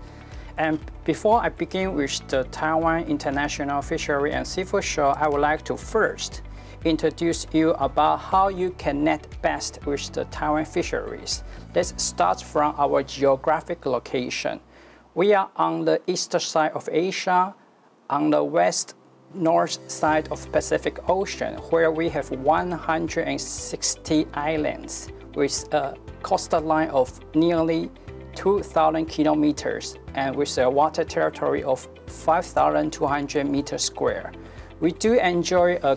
And before I begin with the Taiwan International Fishery and Seafood Show, I would like to first introduce you about how you can net best with the Taiwan fisheries. Let's start from our geographic location. We are on the east side of Asia, on the west-north side of Pacific Ocean, where we have 160 islands with a coastline of nearly 2,000 kilometers and with a water territory of 5,200 meters square. We do enjoy a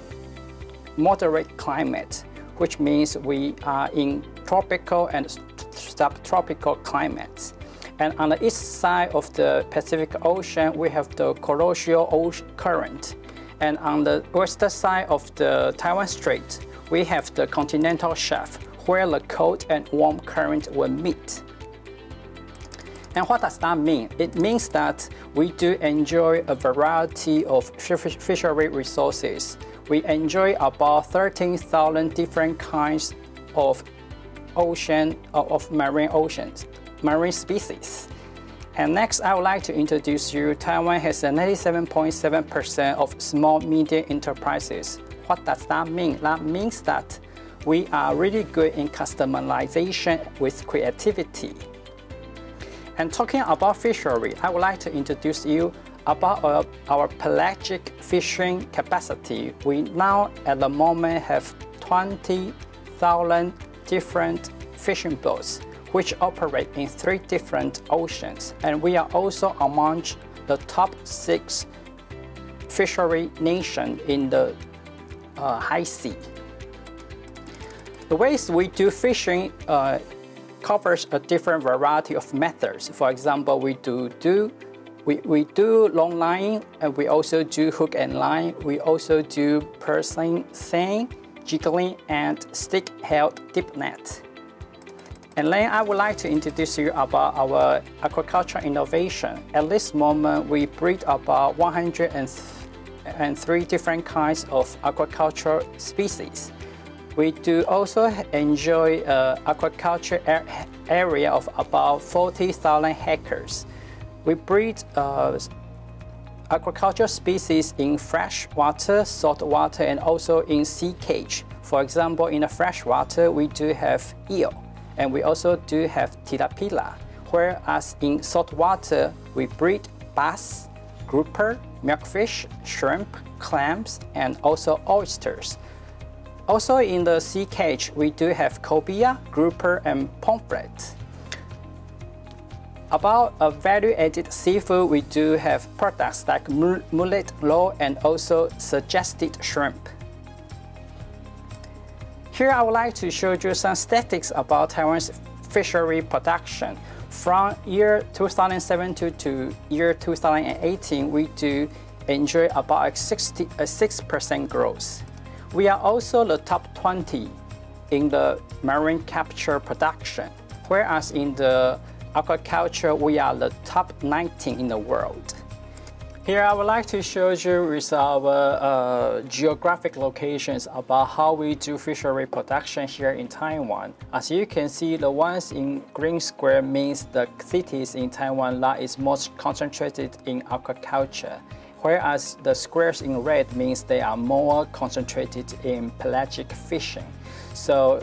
moderate climate, which means we are in tropical and subtropical climates. And on the east side of the Pacific Ocean, we have the Kaohsiung Current. And on the western side of the Taiwan Strait, we have the continental shelf, where the cold and warm current will meet. And what does that mean? It means that we do enjoy a variety of fishery resources. We enjoy about 13,000 different kinds of marine species. And next, I would like to introduce you, Taiwan has a 97.7% of small medium enterprises, What does that mean? That means that we are really good in customization with creativity. And talking about fishery, I would like to introduce you about our pelagic fishing capacity. We now at the moment have 20,000 different fishing boats which operate in 3 different oceans, and we are also among the top 6 fishery nations in the high sea. The ways we do fishing covers a different variety of methods. For example, we do long line, and we also do hook and line. We also do purling, seine, jiggling, and stick-held dip net. And then I would like to introduce you about our aquaculture innovation. At this moment, we breed about 103 different kinds of aquaculture species. We do also enjoy aquaculture area of about 40,000 hectares. We breed aquaculture species in fresh water, salt water, and also in sea cage. For example, in the fresh water, we do have eel, and we also do have tilapia, whereas in salt water, we breed bass, grouper, milkfish, shrimp, clams, and also oysters. Also in the sea cage, we do have cobia, grouper, and pomfret. About a value-added seafood, we do have products like mullet roll and also suggested shrimp. Here I would like to show you some statistics about Taiwan's fishery production. From year 2017 to year 2018, we do enjoy about a 6% growth. We are also the top 20 in the marine capture production, whereas in the aquaculture, we are the top 19 in the world. Here I would like to show you with our geographic locations about how we do fishery production here in Taiwan. As you can see, the ones in green square means the cities in Taiwan that is most concentrated in aquaculture, whereas the squares in red means they are more concentrated in pelagic fishing. So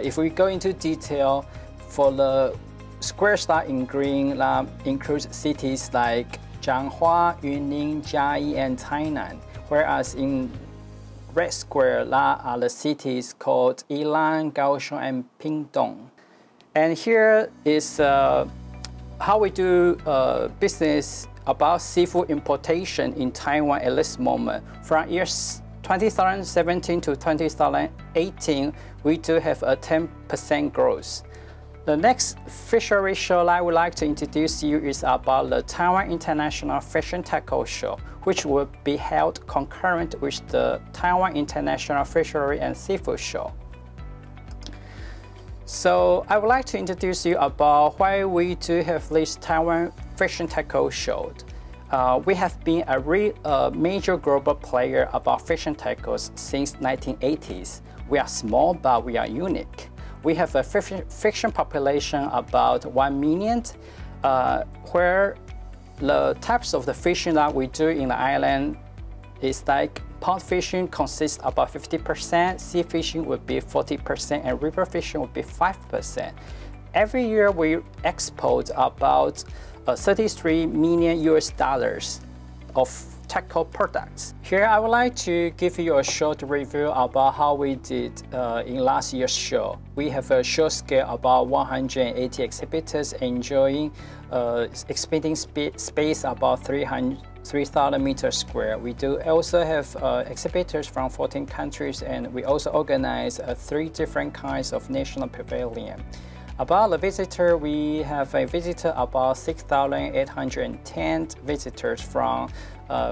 if we go into detail, for the squares that in green, that includes cities like Changhua, Yunlin, Jiayi, and Tainan, whereas in red square, that are the cities called Yilan, Kaohsiung, and Pingtung. And here is how we do business about seafood importation in Taiwan at this moment. From years 2017 to 2018, we do have a 10% growth. The next fishery show I would like to introduce you is about the Taiwan International Fish and Tackle Show, which will be held concurrent with the Taiwan International Fishery and Seafood Show. So I would like to introduce you about why we do have this Taiwan Fish and Tackle Show. We have been a major global player about fish and tackles since 1980s. We are small, but we are unique. We have a fiction population about 1 million, where the types of the fishing that we do in the island is like pond fishing consists about 50%, sea fishing would be 40%, and river fishing would be 5%. Every year we export about $33 million of tackle products. Here I would like to give you a short review about how we did in last year's show. We have a show scale about 180 exhibitors enjoying exhibiting space about 3,000 meters square. We do also have exhibitors from 14 countries, and we also organize 3 different kinds of national pavilion. About the visitor, we have a visitor about 6,810 visitors from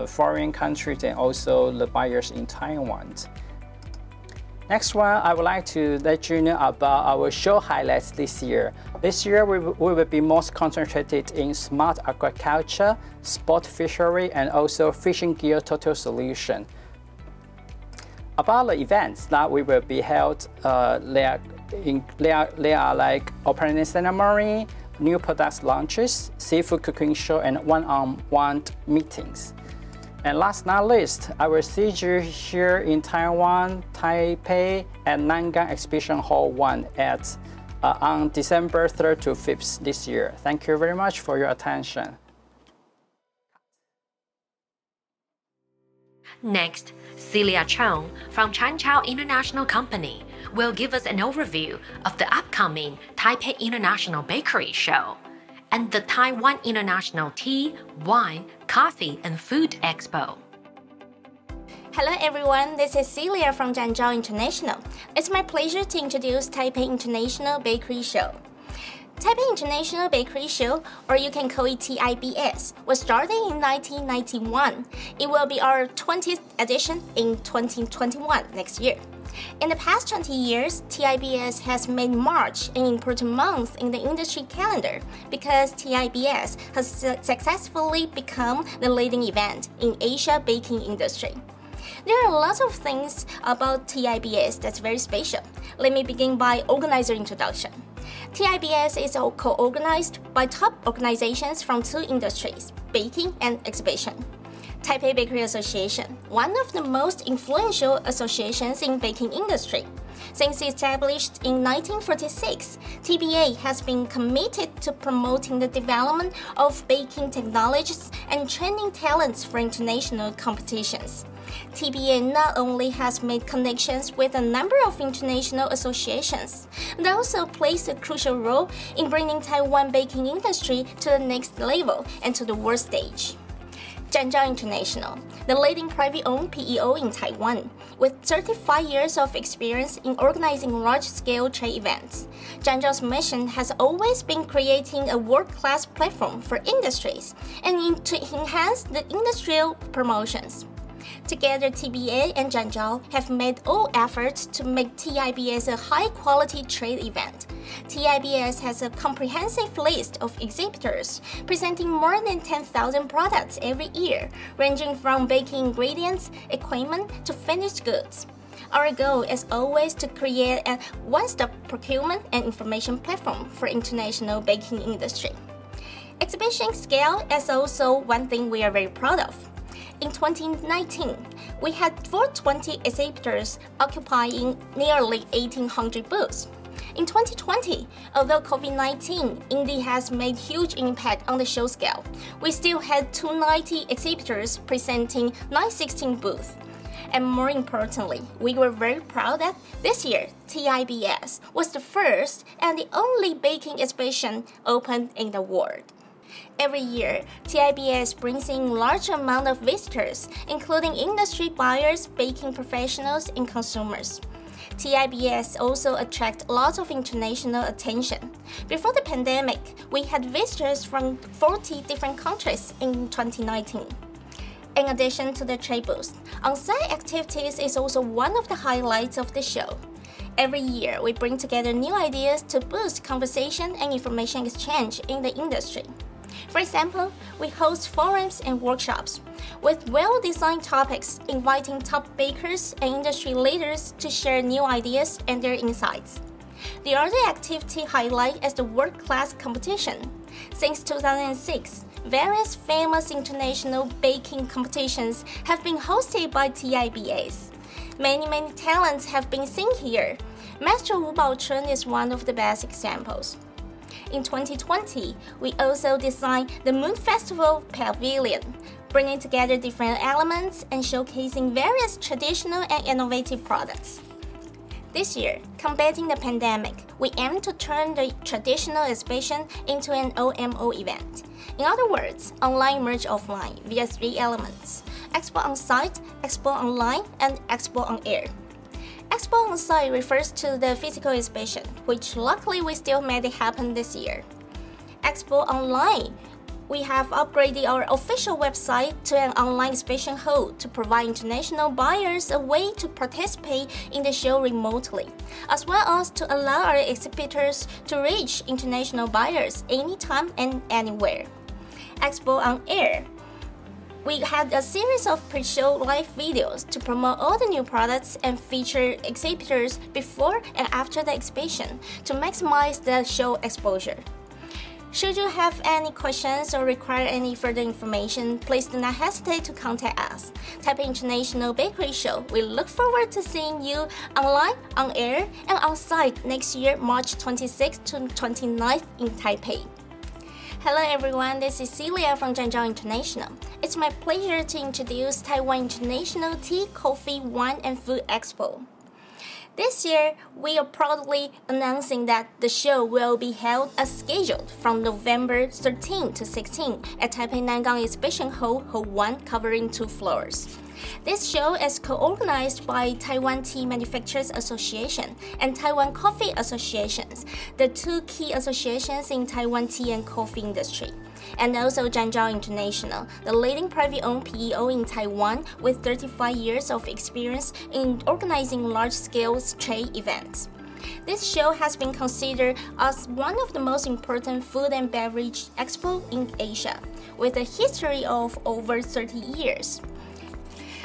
foreign countries and also the buyers in Taiwan. Next one, I would like to let you know about our show highlights this year. This year, we will be most concentrated in smart aquaculture, sport fishery, and also fishing gear total solution. About the events that we will be held, they are like opening ceremony, new products launches, seafood cooking show, and one-on-one meetings. And last but not least, I will see you here in Taiwan, Taipei, at Nangang Exhibition Hall 1 on December 3rd to 5th this year. Thank you very much for your attention. Next, Celia Chung from Chao International Company will give us an overview of the upcoming Taipei International Bakery Show and the Taiwan International Tea, Wine, Coffee and Food Expo. Hello everyone, this is Celia from Chao International. It's my pleasure to introduce Taipei International Bakery Show. Taipei International Bakery Show, or you can call it TIBS, was started in 1991. It will be our 20th edition in 2021 next year. In the past 20 years, TIBS has made March an important month in the industry calendar because TIBS has successfully become the leading event in Asia baking industry. There are lots of things about TIBS that's very special. Let me begin by organizer introduction. TIBS is co-organized by top organizations from two industries, baking and exhibition. Taipei Bakery Association, one of the most influential associations in baking industry. Since established in 1946, TBA has been committed to promoting the development of baking technologies and training talents for international competitions. TBA not only has made connections with a number of international associations, but also plays a crucial role in bringing Taiwan baking industry to the next level and to the world stage. Chao International, the leading private-owned PEO in Taiwan, with 35 years of experience in organizing large-scale trade events. Chao's mission has always been creating a world-class platform for industries and to enhance the industrial promotions. Together, TBA and Chao have made all efforts to make TIBS a high-quality trade event. TIBS has a comprehensive list of exhibitors presenting more than 10,000 products every year, ranging from baking ingredients, equipment, to finished goods. Our goal is always to create a one-stop procurement and information platform for international baking industry. Exhibition scale is also one thing we are very proud of. In 2019, we had 420 exhibitors occupying nearly 1,800 booths. In 2020, although COVID-19 indeed has made huge impact on the show scale, we still had 290 exhibitors presenting 916 booths. And more importantly, we were very proud that this year, TIBS was the first and the only baking exhibition opened in the world. Every year, TIBS brings in large amount of visitors, including industry buyers, baking professionals, and consumers. TIBS also attracts lots of international attention. Before the pandemic, we had visitors from 40 different countries in 2019. In addition to the trade booth, on-site activities is also one of the highlights of the show. Every year, we bring together new ideas to boost conversation and information exchange in the industry. For example, we host forums and workshops with well-designed topics, inviting top bakers and industry leaders to share new ideas and their insights. The other activity highlight is the world-class competition. Since 2006, various famous international baking competitions have been hosted by TIBS. Many talents have been seen here. Master Wu Baochun is one of the best examples. In 2020, we also designed the Moon Festival Pavilion, bringing together different elements and showcasing various traditional and innovative products. This year, combating the pandemic, we aim to turn the traditional exhibition into an OMO event. In other words, online merge offline via 3 elements: Expo on-site, Expo online, and Expo on-air. Expo on-site refers to the physical exhibition, which luckily we still made it happen this year. Expo online, we have upgraded our official website to an online exhibition hall to provide international buyers a way to participate in the show remotely, as well as to allow our exhibitors to reach international buyers anytime and anywhere. Expo on air. We had a series of pre-show live videos to promote all the new products and feature exhibitors before and after the exhibition to maximize the show exposure. Should you have any questions or require any further information, please do not hesitate to contact us. Taipei International Bakery Show. We look forward to seeing you online, on air, and on site next year, March 26th to 29th in Taipei. Hello everyone, this is Celia from Zhengzhou International. It's my pleasure to introduce Taiwan International Tea, Coffee, Wine and Food Expo. This year, we are proudly announcing that the show will be held as scheduled from November 13 to 16 at Taipei Nangang Exhibition Hall, Hall 1, covering 2 floors. This show is co-organized by Taiwan Tea Manufacturers Association and Taiwan Coffee Associations, the 2 key associations in Taiwan tea and coffee industry, and also Zhengzhou International, the leading private-owned PEO in Taiwan with 35 years of experience in organizing large-scale trade events. This show has been considered as one of the most important food and beverage expo in Asia, with a history of over 30 years.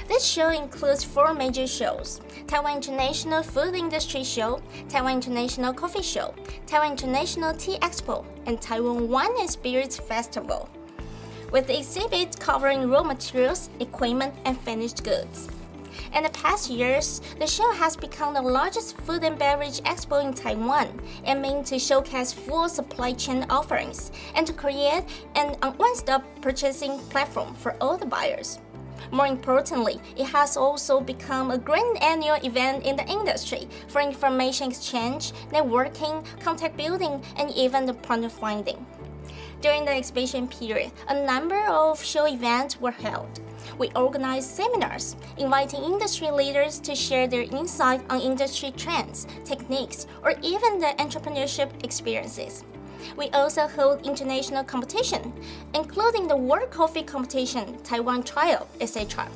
This show includes 4 major shows: Taiwan International Food Industry Show, Taiwan International Coffee Show, Taiwan International Tea Expo, and Taiwan Wine and Spirits Festival, with exhibits covering raw materials, equipment, and finished goods. In the past years, the show has become the largest food and beverage expo in Taiwan, aiming to showcase full supply chain offerings and to create an one-stop purchasing platform for all the buyers. More importantly, it has also become a grand annual event in the industry for information exchange, networking, contact building, and even the partner finding. During the exhibition period, a number of show events were held. We organized seminars, inviting industry leaders to share their insight on industry trends, techniques, or even the entrepreneurship experiences. We also hold international competition, including the World Coffee Competition, Taiwan Trial, etc.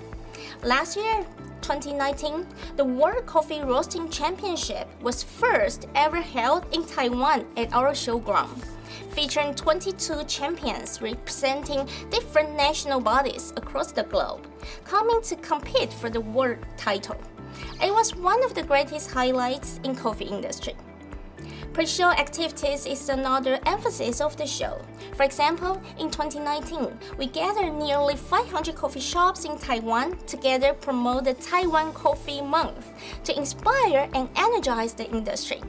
Last year, 2019, the World Coffee Roasting Championship was first ever held in Taiwan at our showground, featuring 22 champions representing different national bodies across the globe, coming to compete for the world title. It was one of the greatest highlights in coffee industry. Pre-show activities is another emphasis of the show. For example, in 2019, we gathered nearly 500 coffee shops in Taiwan together promote the Taiwan Coffee Month to inspire and energize the industry.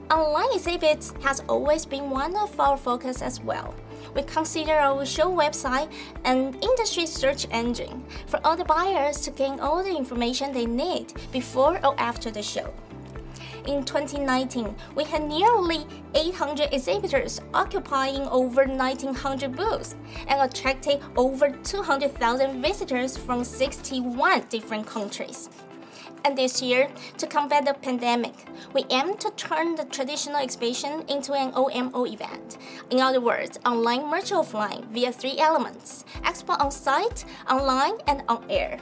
Online exhibits has always been one of our focus as well. We consider our show website an industry search engine for all the buyers to gain all the information they need before or after the show. In 2019, we had nearly 800 exhibitors occupying over 1,900 booths and attracted over 200,000 visitors from 61 different countries. And this year, to combat the pandemic, we aim to turn the traditional exhibition into an OMO event. In other words, online merge offline via 3 elements: Expo on-site, online, and on-air.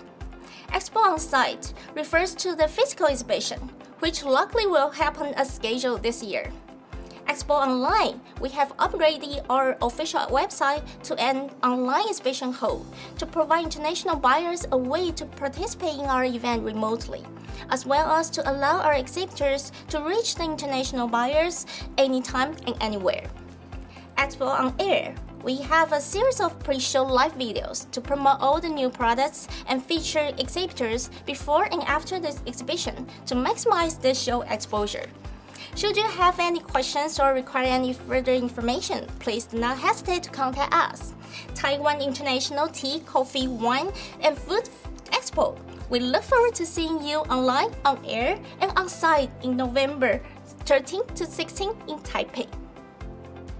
Expo on-site refers to the physical exhibition, which luckily will happen as scheduled this year. Expo Online, we have upgraded our official website to an online exhibition hall to provide international buyers a way to participate in our event remotely, as well as to allow our exhibitors to reach the international buyers anytime and anywhere. Expo On Air, we have a series of pre-show live videos to promote all the new products and feature exhibitors before and after the exhibition to maximize the show exposure. Should you have any questions or require any further information, please do not hesitate to contact us. Taiwan International Tea, Coffee, Wine, and Food Expo. We look forward to seeing you online, on air, and on site in November 13th to 16th in Taipei.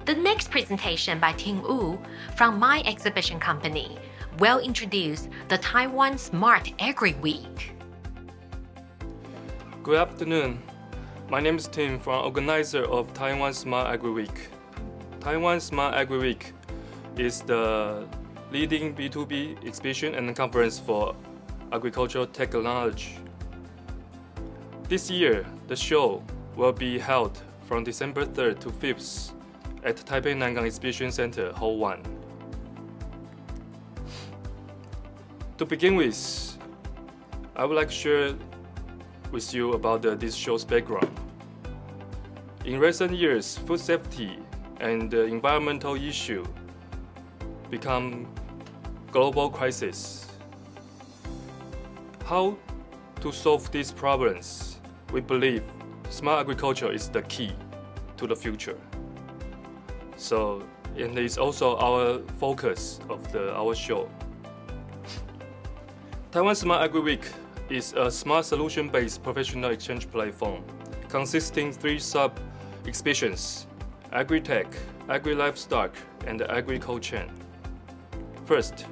The next presentation by Ting Wu from my exhibition company will introduce the Taiwan Smart Agri Week. Good afternoon. My name is Tim, from organizer of Taiwan Smart Agri Week. Taiwan Smart Agri Week is the leading B2B exhibition and conference for agricultural technology. This year, the show will be held from December 3rd to 5th at Taipei Nangang Exhibition Center, Hall 1. To begin with, I would like to share with you about this show's background. In recent years, food safety and the environmental issue become global crisis. How to solve these problems? We believe smart agriculture is the key to the future. So, and it's also our focus of our show. Taiwan Smart Agri Week is a smart solution-based professional exchange platform consisting 3 sub-exhibitions: agri-tech, agri-livestock, and the agri-cold-chain. First,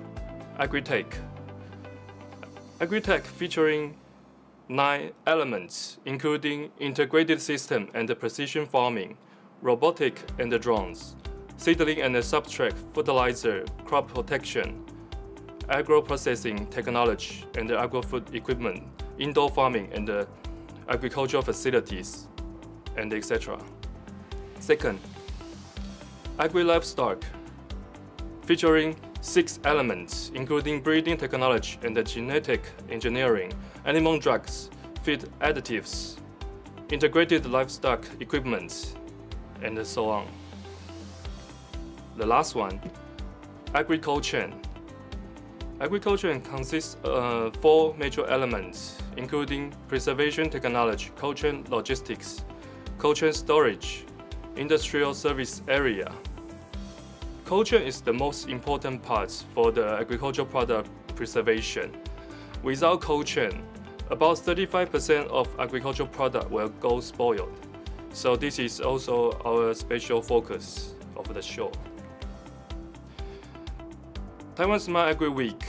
agri-tech. Agri-tech featuring 9 elements, including integrated system and precision farming, robotic and drones, seedling and substrate, fertilizer, crop protection, agro-processing technology and agro-food equipment, indoor farming and agricultural facilities, and etc. Second, agri-livestock, featuring 6 elements, including breeding technology and genetic engineering, animal drugs, feed additives, integrated livestock equipment, and so on. The last one, agriculture. Agriculture consists of 4 major elements, including preservation technology, cold chain logistics, cold chain storage, industrial service area. Cold chain is the most important part for the agricultural product preservation. Without cold chain, about 35% of agricultural product will go spoiled. So this is also our special focus of the show. Taiwan Smart Agri Week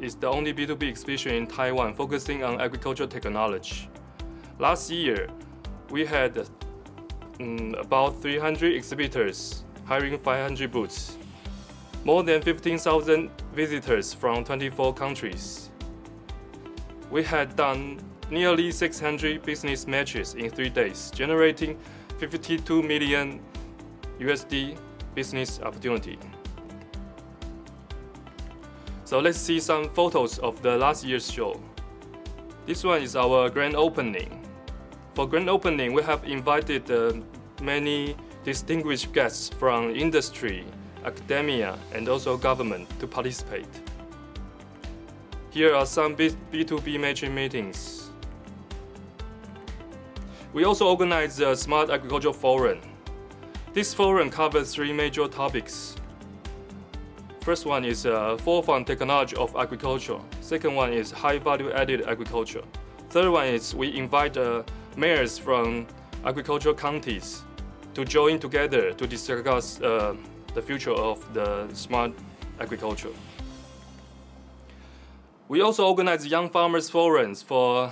is the only B2B exhibition in Taiwan focusing on agricultural technology. Last year, we had about 300 exhibitors, hiring 500 booths, more than 15,000 visitors from 24 countries. We had done nearly 600 business matches in 3 days, generating 52 million USD business opportunity. So let's see some photos of the last year's show. This one is our grand opening. For grand opening, we have invited many distinguished guests from industry, academia, and also government to participate. Here are some B2B major meetings. We also organized a Smart Agriculture Forum. This forum covers 3 major topics. First one is forefront technology of agriculture. Second one is high value added agriculture. Third one is we invite mayors from agricultural counties to join together to discuss the future of the smart agriculture. We also organize young farmers forums for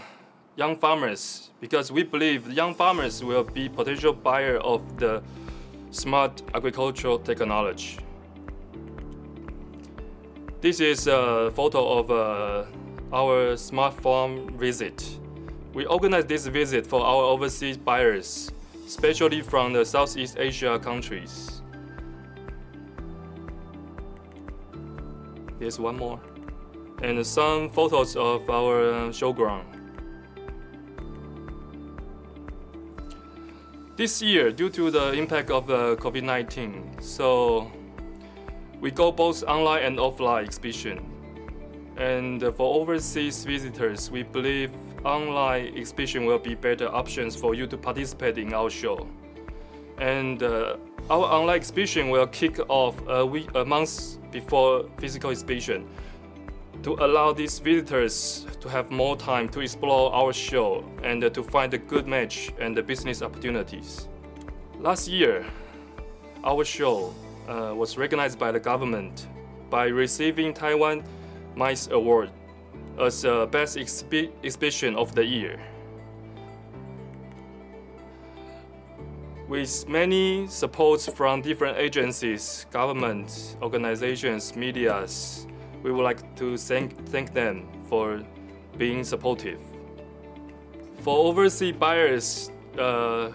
young farmers because we believe young farmers will be potential buyer of the smart agricultural technology. This is a photo of our smart farm visit. We organized this visit for our overseas buyers, especially from the Southeast Asia countries. Here's one more. And some photos of our showground. This year, due to the impact of COVID-19, so we go both online and offline exhibition. And for overseas visitors, we believe online exhibition will be better options for you to participate in our show. And our online exhibition will kick off a month before physical exhibition to allow these visitors to have more time to explore our show and to find a good match and the business opportunities. Last year, our show was recognized by the government by receiving Taiwan MICE Award as Best Exhibition of the Year. With many supports from different agencies, government, organizations, medias, we would like to thank them for being supportive. For overseas buyers, the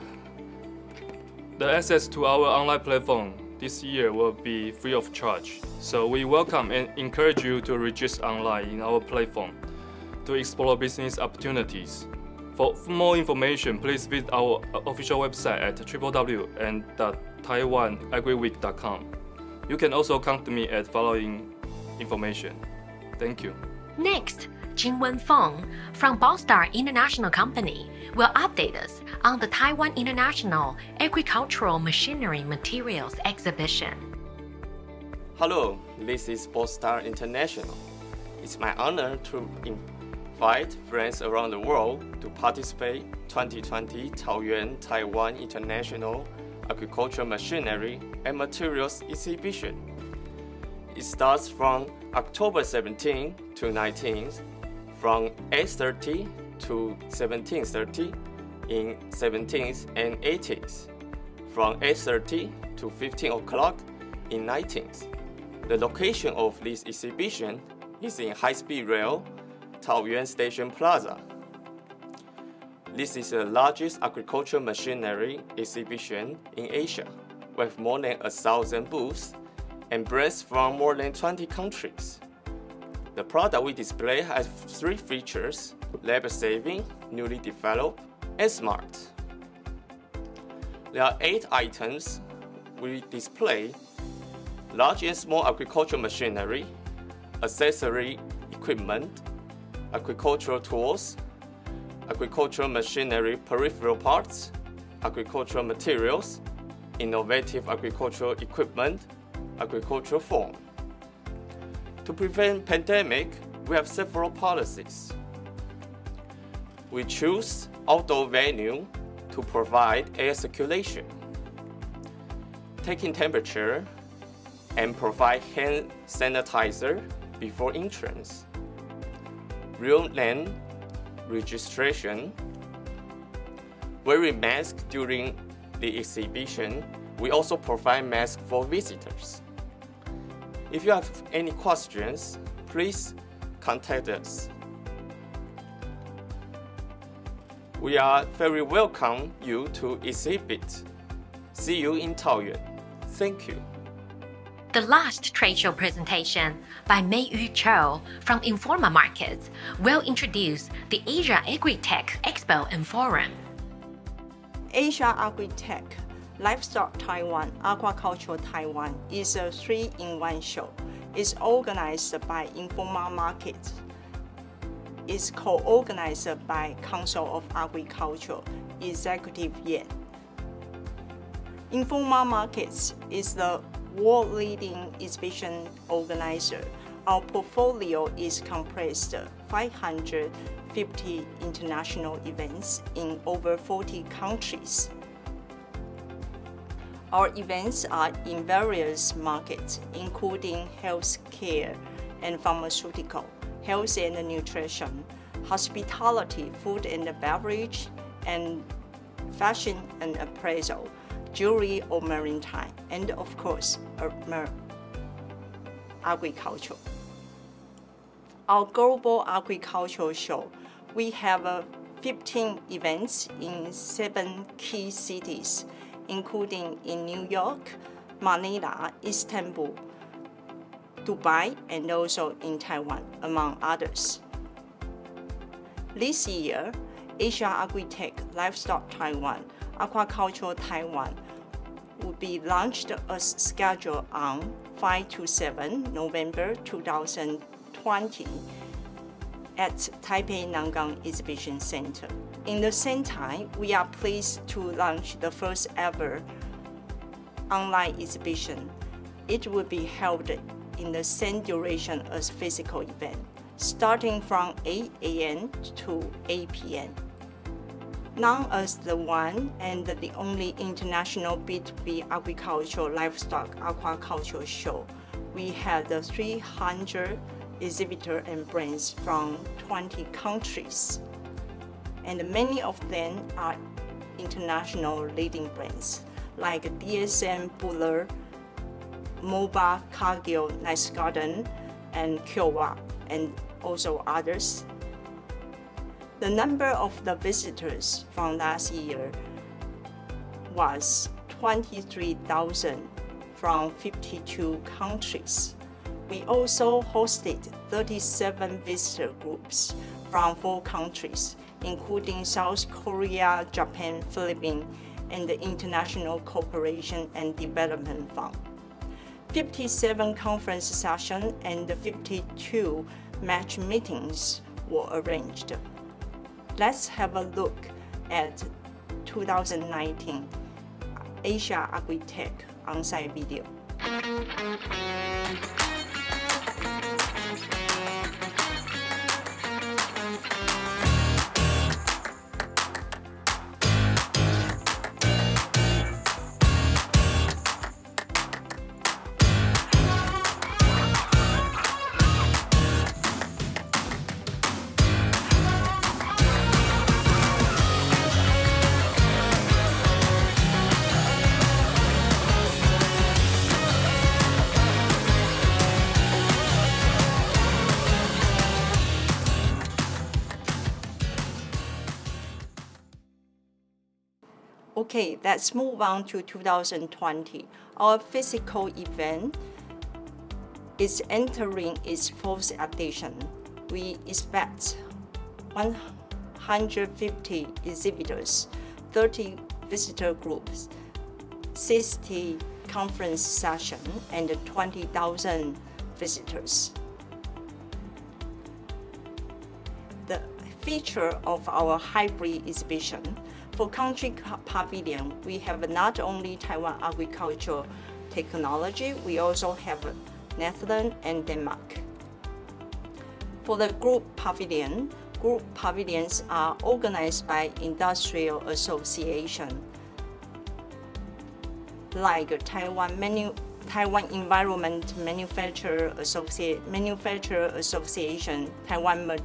access to our online platform this year will be free of charge. So we welcome and encourage you to register online in our platform to explore business opportunities. For more information, please visit our official website at www.taiwan.org. taiwanagriweek.com. You can also contact me at following information. Thank you. Next, Jingwen Feng from Ballstar International Company will update us on the Taiwan International Agricultural Machinery Materials Exhibition. Hello, this is Ballstar International. It's my honor to invite friends around the world to participate 2020 Taoyuan Taiwan International Agricultural Machinery and Materials Exhibition. It starts from October 17 to 19th, from 8:30 to 17:30 in 17th and 18th, from 8:30 to 15 o'clock in 19th. The location of this exhibition is in high-speed rail, Taoyuan Station Plaza. This is the largest agricultural machinery exhibition in Asia, with more than 1,000 booths and brands from more than 20 countries. The product we display has 3 features: labor-saving, newly developed, and smart. There are 8 items we display: large and small agricultural machinery, accessory equipment, agricultural tools, agricultural machinery peripheral parts, agricultural materials, innovative agricultural equipment, agricultural foam. To prevent pandemic, we have several policies. We choose outdoor venue to provide air circulation, taking temperature, and provide hand sanitizer before entrance, real name registration, wearing masks during the exhibition. We also provide masks for visitors. If you have any questions, please contact us. We are very welcome you to exhibit. See you in Taoyuan. Thank you. The last trade show presentation by Mei-Yu Chao from Informa Markets will introduce the Asia Agri-Tech Expo and Forum. Asia Agri-Tech, Livestock Taiwan, Aquaculture Taiwan is a 3-in-1 show. It's organized by Informa Markets. It's co-organized by Council of Agriculture, Executive Yan. Informa Markets is the world-leading exhibition organizer. Our portfolio is comprised of 550 international events in over 40 countries. Our events are in various markets, including healthcare and pharmaceutical, health and nutrition, hospitality, food and beverage, and fashion and appraisal, jewelry or maritime, and of course, agriculture. Our global agricultural show, we have 15 events in 7 key cities, including in New York, Manila, Istanbul, Dubai, and also in Taiwan, among others. This year, Asia Agri-Tech, Livestock Taiwan, Aquaculture Taiwan will be launched as scheduled on 5 to 7 November 2020 at Taipei Nangang Exhibition Center. In the same time, we are pleased to launch the first ever online exhibition. It will be held in the same duration as physical event, starting from 8 a.m. to 8 p.m. Known as the one and the only international B2B agricultural livestock aquaculture show, we had 300 exhibitors and brands from 20 countries. And many of them are international leading brands like DSM, Buller, Moba, Cargill, Nice Garden, and Kiowa, and also others. The number of the visitors from last year was 23,000 from 52 countries. We also hosted 37 visitor groups from 4 countries, including South Korea, Japan, Philippines, and the International Cooperation and Development Fund. 57 conference sessions and 52 match meetings were arranged. Let's have a look at 2019 Asia Aquatech on-site video. Okay, let's move on to 2020. Our physical event is entering its fourth edition. We expect 150 exhibitors, 30 visitor groups, 60 conference sessions, and 20,000 visitors. The feature of our hybrid exhibition, for country pavilion, we have not only Taiwan agricultural technology, we also have Netherlands and Denmark. For the group pavilions are organized by industrial association like Taiwan Environment Manufacturer Association, Taiwan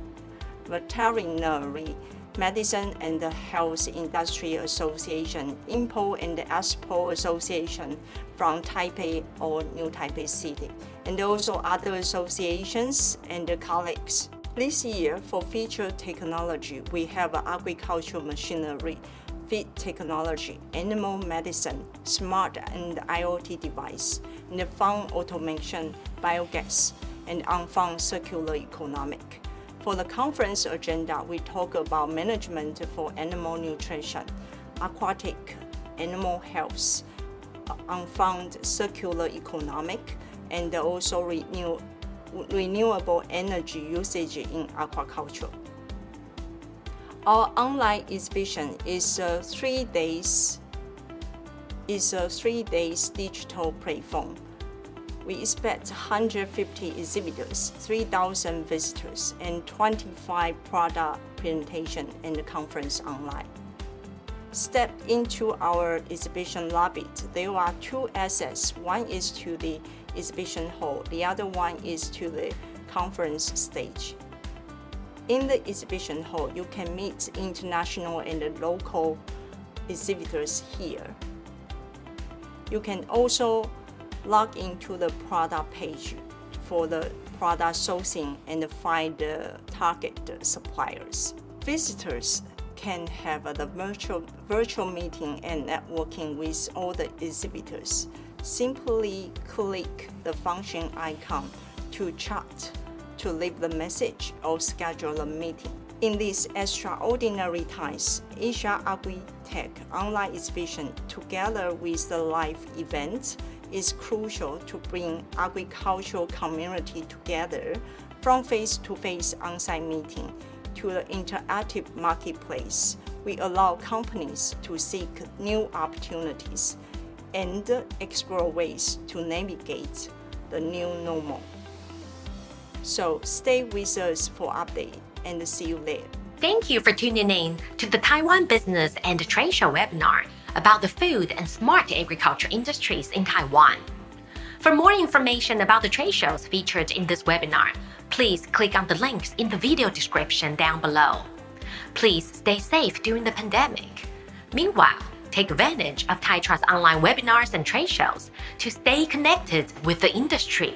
Veterinary Medicine and Health Industry Association, Int'l and Expo Association from Taipei or New Taipei City, and also other associations and colleagues. This year, for feature technology, we have agricultural machinery, feed technology, animal medicine, smart and IoT device, and farm automation, biogas, and on-farm circular economic. For the conference agenda, we talk about management for animal nutrition, aquatic, animal health, on-farm circular economic, and also renewable energy usage in aquaculture. Our online exhibition is a 3 days digital platform. We expect 150 exhibitors, 3,000 visitors, and 25 product presentation and conference online. Step into our exhibition lobby. There are 2 access. One is to the exhibition hall. The other one is to the conference stage. In the exhibition hall, you can meet international and local exhibitors here. You can also log into the product page for the product sourcing and find the target suppliers. Visitors can have the virtual meeting and networking with all the exhibitors. Simply click the function icon to chat, to leave the message or schedule a meeting. In these extraordinary times, Asia Aquatech online exhibition together with the live event is crucial to bring agricultural community together from face-to-face on-site meeting to the interactive marketplace. We allow companies to seek new opportunities and explore ways to navigate the new normal. So stay with us for update and see you there. Thank you for tuning in to the Taiwan Business and Trade Show webinar about the food and smart agriculture industries in Taiwan. For more information about the trade shows featured in this webinar, please click on the links in the video description down below. Please stay safe during the pandemic. Meanwhile, take advantage of Taitra's online webinars and trade shows to stay connected with the industry.